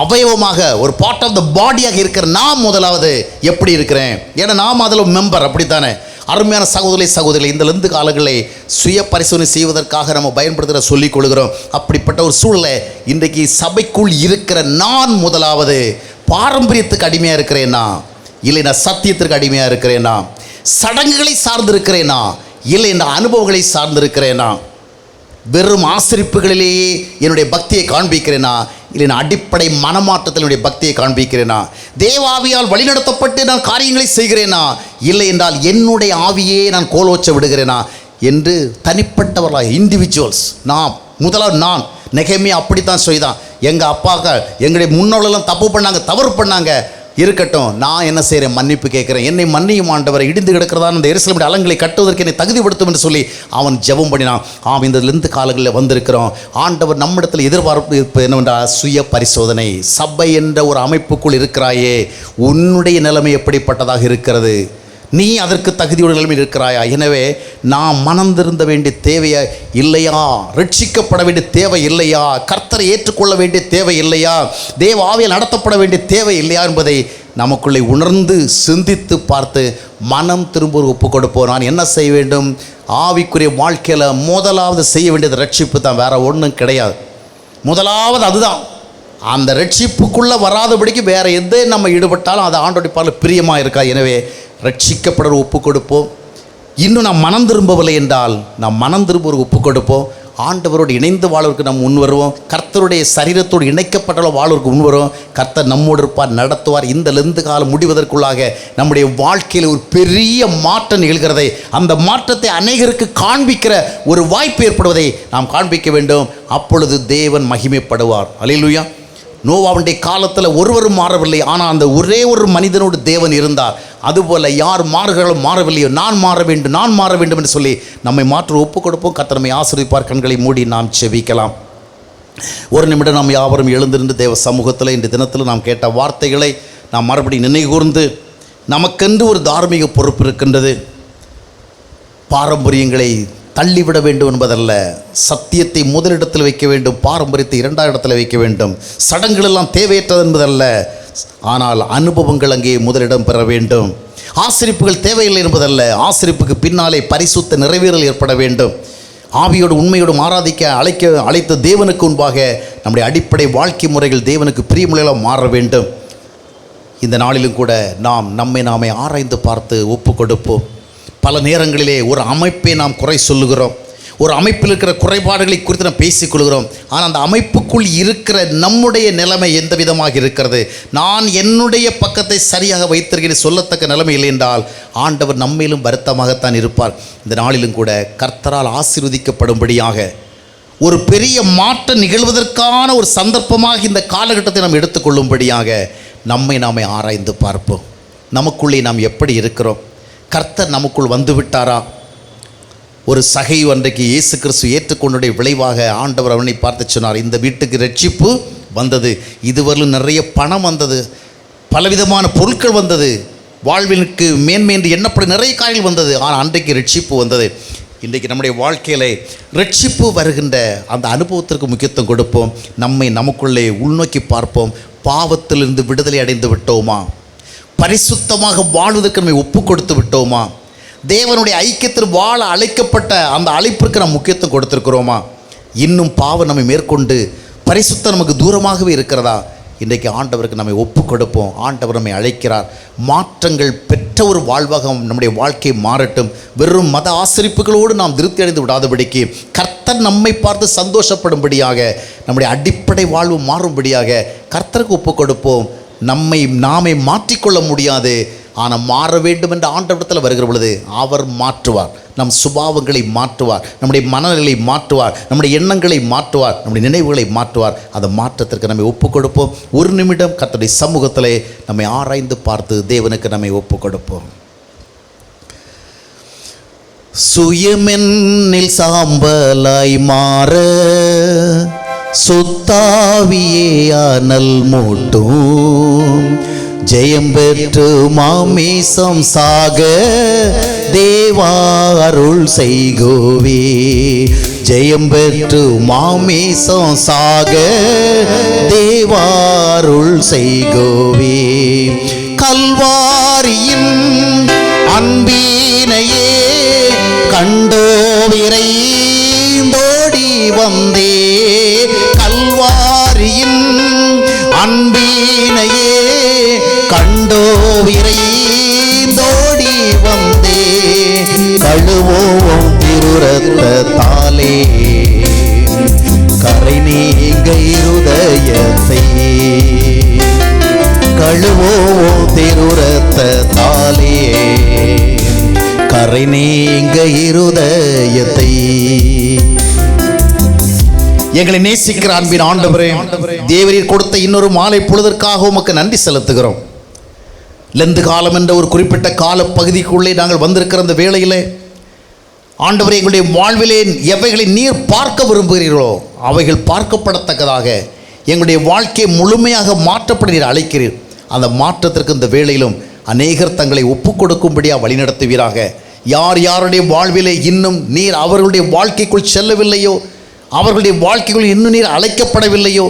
அவயவமாக, ஒரு பார்ட் ஆஃப் த பாடியாக இருக்கிற நாம் முதலாவது எப்படி இருக்கிறேன்? ஏன்னா நாம் அதில் மெம்பர், அப்படித்தானே? அருமையான சகோதரிகளை இந்த லந்து காலங்களை சுய பரிசோதனை செய்வதற்காக நம்ம பயன்படுத்துகிற சொல்லிக் கொள்கிறோம். அப்படிப்பட்ட ஒரு சூழலை இன்றைக்கு சபைக்குள் இருக்கிற நான் முதலாவது பாரம்பரியத்துக்கு அடிமையாக இருக்கிறேனா, இல்லை நான் சத்தியத்திற்கு அடிமையாக இருக்கிறேனா, சடங்குகளை சார்ந்திருக்கிறேனா, இல்லை இந்த அனுபவங்களை சார்ந்திருக்கிறேனா, வெறும் ஆசரிப்புகளிலேயே என்னுடைய பக்தியை காண்பிக்கிறேனா, இல்லை நான் அடிப்படை மனமாற்றத்தில் என்னுடைய பக்தியை காண்பிக்கிறேனா, தேவாவியால் வழிநடத்தப்பட்டு நான் காரியங்களை செய்கிறேனா, இல்லை என்றால் என்னுடைய ஆவியே நான் கோலோச்ச விடுகிறேனா என்று தனிப்பட்டவர்களாக இண்டிவிஜுவல்ஸ் நாம் முதலாவது நான் நெகேமியா அப்படித்தான் செய்தான். எங்கள் அப்பாக்கள் எங்களுடைய முன்னோர்களெல்லாம் தப்பு பண்ணாங்க, தவறு பண்ணாங்க, இருக்கட்டும், நான் என்ன செய்கிறேன்? மன்னிப்பு கேட்குறேன், என்னை மன்னியும் ஆண்டவரை, இடிந்து கிடக்கிறதா அந்த எருசலேமுடைய அலங்களை கட்டுவதற்கு என்னை தகுதிப்படுத்தும் என்று சொல்லி அவன் ஜெபம் பண்ணினான். இந்த லெந்து காலங்களில் வந்திருக்கிறோம். ஆண்டவர் நம்மிடத்தில் எதிர்பார்ப்பு என்னவென்றால் சுய பரிசோதனை. சபை என்ற ஒரு அமைப்புக்குள் இருக்கிறாயே, உன்னுடைய நிலைமை எப்படிப்பட்டதாக இருக்கிறது? நீ அதற்கு தகுதியுடைய நிலைமையில் இருக்கிறாயா? எனவே நாம் மனம் திருந்த வேண்டிய தேவையா இல்லையா? ரட்சிக்கப்பட வேண்டிய தேவை இல்லையா? கர்த்தரை ஏற்றுக்கொள்ள வேண்டிய தேவை இல்லையா? தேவ ஆவியால் நடத்தப்பட வேண்டிய தேவை இல்லையா என்பதை நமக்குள்ளே உணர்ந்து சிந்தித்து பார்த்து மனம் திரும்ப ஒப்பு கொடுப்போம். நான் என்ன செய்ய வேண்டும்? ஆவிக்குரிய வாழ்க்கையில் முதலாவது செய்ய வேண்டியது ரட்சிப்பு தான், வேற ஒன்றும் கிடையாது. முதலாவது அதுதான். அந்த ரட்சிப்புக்குள்ளே வராதபடிக்கு வேறு எதை நம்ம ஈடுபட்டாலும் அது ஆண்டோடைய பார்வையில் பிரியமாக இருக்கா? எனவே ரட்சிக்கப்பட ஒப்பு கொடுப்போம். இன்னும் நாம் மனம் திரும்பவில்லை என்றால் நாம் மனம் திரும்ப ஒரு ஒப்பு கொடுப்போம். ஆண்டவரோடு இணைந்து வாழ்வதற்கு நம்ம முன் வருவோம். கர்த்தருடைய சரீரத்தோடு இணைக்கப்பட்ட வாழ்வதற்கு முன் வருவோம். கர்த்தர் நம்மோடு இருப்பார், நடத்துவார். இந்த லெந்து காலம் முடிவதற்குள்ளாக நம்முடைய வாழ்க்கையில் ஒரு பெரிய மாற்றம் நிகழ்கிறதை, அந்த மாற்றத்தை அநேகருக்கு காண்பிக்கிற ஒரு வாய்ப்பு ஏற்படுவதை நாம் காண்பிக்க வேண்டும். அப்பொழுது தேவன் மகிமைப்படுவார். அல்லேலூயா. நோவாவுடைய காலத்தில் ஒருவரும் மாறவில்லை, ஆனால் அந்த ஒரே ஒரு மனிதனோடு தேவன் இருந்தார். அதுபோல் யார் மாறுகளும் மாறவில்லையோ நான் மாற வேண்டும் என்று சொல்லி நம்மை மாற்ற ஒப்பு கொடுப்போம். கர்த்தர் நம்மை ஆசீர்வதிப்பார். கண்களை மூடி நாம் செபிக்கலாம். ஒரு நிமிடம் நாம் யாவரும் எழுந்திருந்து தேவ சமூகத்தில் இந்த தினத்தில் நாம் கேட்ட வார்த்தைகளை நாம் மறுபடியும் நினைகூர்ந்து, நமக்கென்று ஒரு தார்மீக பொறுப்பு இருக்கின்றது. பாரம்பரியங்களை தள்ளிவிட வேண்டும் என்பதல்ல, சத்தியத்தை முதலிடத்தில் வைக்க வேண்டும், பாரம்பரியத்தை இரண்டாம் இடத்தில் வைக்க வேண்டும். சடங்குகளெல்லாம் தேவையற்றது என்பதல்ல, ஆனால் அனுபவங்கள் அங்கே முதலிடம் பெற வேண்டும். ஆசரிப்புகள் தேவையில்லை என்பதல்ல, ஆசரிப்புக்கு பின்னாலே பரிசுத்த நிறைவேறல் ஏற்பட வேண்டும். ஆவியோடு உண்மையோடும் ஆராதிக்க அழைத்த தேவனுக்கு முன்பாக நம்முடைய அடிப்படை வாழ்க்கை முறைகள் தேவனுக்கு பிரியமுறையாக மாற வேண்டும். இந்த நாளிலும் கூட நாம் நாமே ஆராய்ந்து பார்த்து ஒப்பு கொடுப்போம். பல நேரங்களிலே ஒரு அமைப்பை நாம் குறை சொல்லுகிறோம், ஒரு அமைப்பில் இருக்கிற குறைபாடுகளை குறித்து நாம் பேசிக்கொள்கிறோம். ஆனால் அந்த அமைப்புக்குள் இருக்கிற நம்முடைய நிலைமை எந்த விதமாக இருக்கிறது? நான் என்னுடைய பக்கத்தை சரியாக வைத்திருக்கிறேன் சொல்லத்தக்க நிலைமை இல்லை என்றால் ஆண்டவர் நம்மிலும் வருத்தமாகத்தான் இருப்பார். இந்த நாளிலும் கூட கர்த்தரால் ஆசீர்வதிக்கப்படும்படியாக ஒரு பெரிய மாற்றம் நிகழ்வதற்கான ஒரு சந்தர்ப்பமாக இந்த காலகட்டத்தை நாம் எடுத்துக்கொள்ளும்படியாக நாமே ஆராய்ந்து பார்ப்போம். நமக்குள்ளே நாம் எப்படி இருக்கிறோம்? கர்த்தர் நமக்குள் வந்து விட்டாரா? ஒரு சகை அன்றைக்கு இயேசு கிறிஸ்து ஏற்றுக்கொண்டுடைய விளைவாக ஆண்டவர் அவனை பார்த்து சொன்னார், இந்த வீட்டுக்கு ரட்சிப்பு வந்தது, இதுவரையிலும் நிறைய பணம் வந்தது, பலவிதமான பொருட்கள் வந்தது, வாழ்விற்கு மேன்மை என்று எண்ணப்படும் நிறைய காரியங்கள் வந்தது, ஆனால் அன்றைக்கு ரட்சிப்பு வந்தது. இன்றைக்கு நம்முடைய வாழ்க்கையில் ரட்சிப்பு வருகின்ற அந்த அனுபவத்திற்கு முக்கியத்துவம் கொடுப்போம். நமக்குள்ளே உள்நோக்கி பார்ப்போம். பாவத்திலிருந்து விடுதலை அடைந்து விட்டோமா? பரிசுத்தமாக வாழ்வதற்கு நம்மை ஒப்பு கொடுத்து விட்டோமா? தேவனுடைய ஐக்கியத்தில் வாழ அழைக்கப்பட்ட அந்த அழைப்பிற்கு நாம் முக்கியத்துவம் கொடுத்திருக்கிறோமா? இன்னும் பாவம் நம்மை மேற்கொண்டு பரிசுத்தம் நமக்கு தூரமாகவே இருக்கிறதா? இன்றைக்கு ஆண்டவருக்கு நம்மை ஒப்பு கொடுப்போம். ஆண்டவர் நம்மை அழைக்கிறார். மாற்றங்கள் பெற்ற ஒரு வாழ்வாக நம்முடைய வாழ்க்கை மாறட்டும். வெறும் மத ஆசரிப்புகளோடு நாம் திருப்தி அடைந்து விடாதபடிக்கு கர்த்தர் நம்மை பார்த்து சந்தோஷப்படும்படியாக, நம்முடைய அடிப்படை வாழ்வு மாறும்படியாக கர்த்தருக்கு ஒப்பு கொடுப்போம். நாமே மாற்றிக்கொள்ள முடியாது, ஆனால் மாற வேண்டும் என்ற ஆண்டவரிடத்தில் வருகிற பொழுது அவர் மாற்றுவார். நம் சுபாவங்களை மாற்றுவார், நம்முடைய மனநிலை மாற்றுவார், நம்முடைய எண்ணங்களை மாற்றுவார், நம்முடைய நினைவுகளை மாற்றுவார். அந்த மாற்றத்திற்கு நம்மை ஒப்பு கொடுப்போம். ஒரு நிமிடம் கர்த்தருடைய சமூகத்திலே நம்மை ஆராய்ந்து பார்த்து தேவனுக்கு நம்மை ஒப்பு கொடுப்போம். சுயமென்னில் சாம்பலாய் மாற சுத்தாவியே அனல் மூட்டும், ஜெயம் பெற்று மாமிசம் சாக தேவா அருள் செய்கோவே. ஜெயம் பெற்று மாமிசம் சாக தேவா அருள் செய்கோவே. கல்வாரியின் அன்பினையே கண்டோவிரைந்தோடி வந்தே. கல்வாரியின் அன்பினையே கண்டோவிரைந்தோடி வந்தே. கழுவோம் திருரத்தத்தாலே கரை நீங்க இருதயத்தை. கழுவோம் திருரத்தத்தாலே கரை நீங்க இருதயத்தை. எங்களை நேசிக்கிற அன்பின் ஆண்டவரே, தேவரீர் கொடுத்த இன்னொரு மாலை பொழுதற்காக உமக்கு நன்றி செலுத்துகிறோம். லெந்து காலம் என்ற ஒரு குறிப்பிட்ட கால பகுதிக்குள்ளே நாங்கள் வந்திருக்கிற அந்த வேளையிலே ஆண்டவரே, எங்களுடைய வாழ்விலே எவைகளை நீர் பார்க்க விரும்புகிறீர்களோ அவைகள் பார்க்கப்படத்தக்கதாக எங்களுடைய வாழ்க்கையை முழுமையாக மாற்றப்பட நீர் அழைக்கிறீர். அந்த மாற்றத்திற்கு இந்த வேளையிலும் அநேகர் தங்களை ஒப்புக் கொடுக்கும்படியாக வழிநடத்துவீராக. யார் யாருடைய வாழ்விலே இன்னும் நீர் அவர்களுடைய வாழ்க்கைக்குள் செல்லவில்லையோ, அவர்களுடைய வாழ்க்கைக்குள் இன்னும் நீர் அழைக்கப்படவில்லையோ,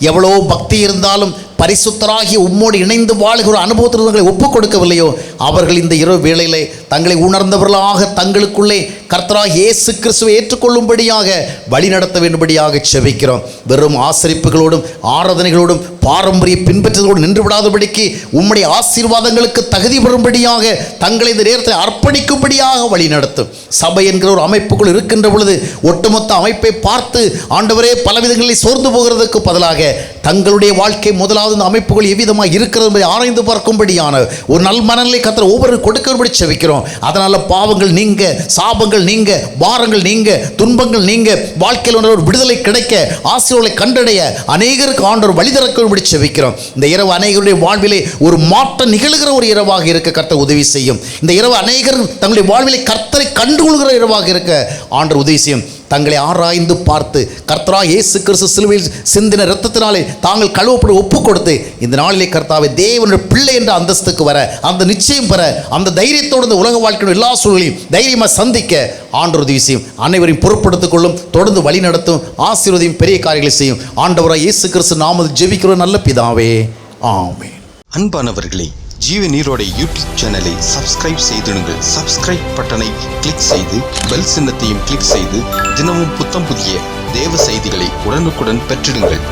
எவ்வளோ பக்தி இருந்தாலும் பரிசுத்தராகி உம்மோடு இணைந்து வாழ்கிற அனுபவத்தில் தங்களை ஒப்புக் கொடுக்கவில்லையோ, அவர்கள் இந்த இரவு வேளையிலே தங்களை உணர்ந்தவர்களாக தங்களுக்குள்ளே கர்த்தராகிய இயேசு கிறிஸ்துவை ஏற்றுக்கொள்ளும்படியாக வழி நடத்த வேண்டும்படியாக செபிக்கிறோம். வெறும் ஆசரிப்புகளோடும் ஆராதனைகளோடும் பாரம்பரிய பின்பற்றதோடு நின்று விடாதபடிக்கு உம்முடைய ஆசீர்வாதங்களுக்கு தகுதி பெறும்படியாக தங்களை இந்த நேரத்தில் அர்ப்பணிக்கும்படியாக வழி நடத்தும். சபை என்கிற ஒரு அமைப்புக்குள் இருக்கின்ற பொழுது ஒட்டுமொத்த அமைப்பை பார்த்து ஆண்டவரே பலவிதங்களில் சோர்ந்து போகிறதுக்கு பதிலாக தங்களுடைய வாழ்க்கை முதலாவது இந்த அமைப்புகள் எவ்விதமாக இருக்கிறது என்பதை ஆராய்ந்து பார்க்கும்படியான ஒரு நல் மனநிலை கர்த்தர் ஒவ்வொரு கொடுக்கும்படி செபிக்கிறோம். அதனால் பாவங்கள் நீங்க, சாபங்கள் நீங்க, பாரங்கள் நீங்க, துன்பங்கள் நீங்க, வாழ்க்கையில் ஒரு விடுதலை கிடைக்க, ஆசீர்வாதங்களை கண்டடைய அநேகருக்கு ஆண்டவர் வழி திறக்கும்படி செபிக்கிறோம். இந்த இரவு அநேகருடைய வாழ்விலே ஒரு மாற்றம் நிகழ்கிற ஒரு இரவாக இருக்க கர்த்தர் உதவி செய்யும். இந்த இரவு அநேகர் தங்களுடைய வாழ்விலே கர்த்தரை கண்டுகொள்கிற இரவாக இருக்க ஆண்டவர் உதவி செய்யும். தங்களை ஆராய்ந்து பார்த்து கர்த்தராகிய இயேசு கிறிஸ்து சிலுவையில் சிந்தின இரத்தத்தினாலே தாங்கள் கழுவப்பட ஒப்புக் கொடுத்து இந்த நாளிலே கர்த்தாவே தேவனுடைய பிள்ளை என்ற அந்தஸ்துக்கு வர, அந்த நிச்சயம் பெற, அந்த தைரியத்தோடு இந்த உலக வாழ்க்கையோட எல்லா சூழலையும் தைரியமாக சந்திக்க ஆண்டவர் உதவி செய்யும். அனைவரையும் பொறுப்படுத்திக் கொள்ளும், தொடர்ந்து வழி நடத்தும், ஆசீர்வதியும், பெரிய காரியங்களை செய்யும். ஆண்டவராகிய இயேசு கிறிஸ்து நாமத்தில் ஜெபிக்கிற நல்ல பிதாவே, ஆமென். அன்பானவர்களே, ஜீவ நீரோடை யூடியூப் சேனலை சப்ஸ்கிரைப் செய்திடுங்கள். சப்ஸ்கிரைப் பட்டனை கிளிக் செய்து பெல் சின்னத்தையும் கிளிக் செய்து தினமும் புத்தம் புதிய தேவ செய்திகளை உடனுக்குடன் பெற்றிடுங்கள்.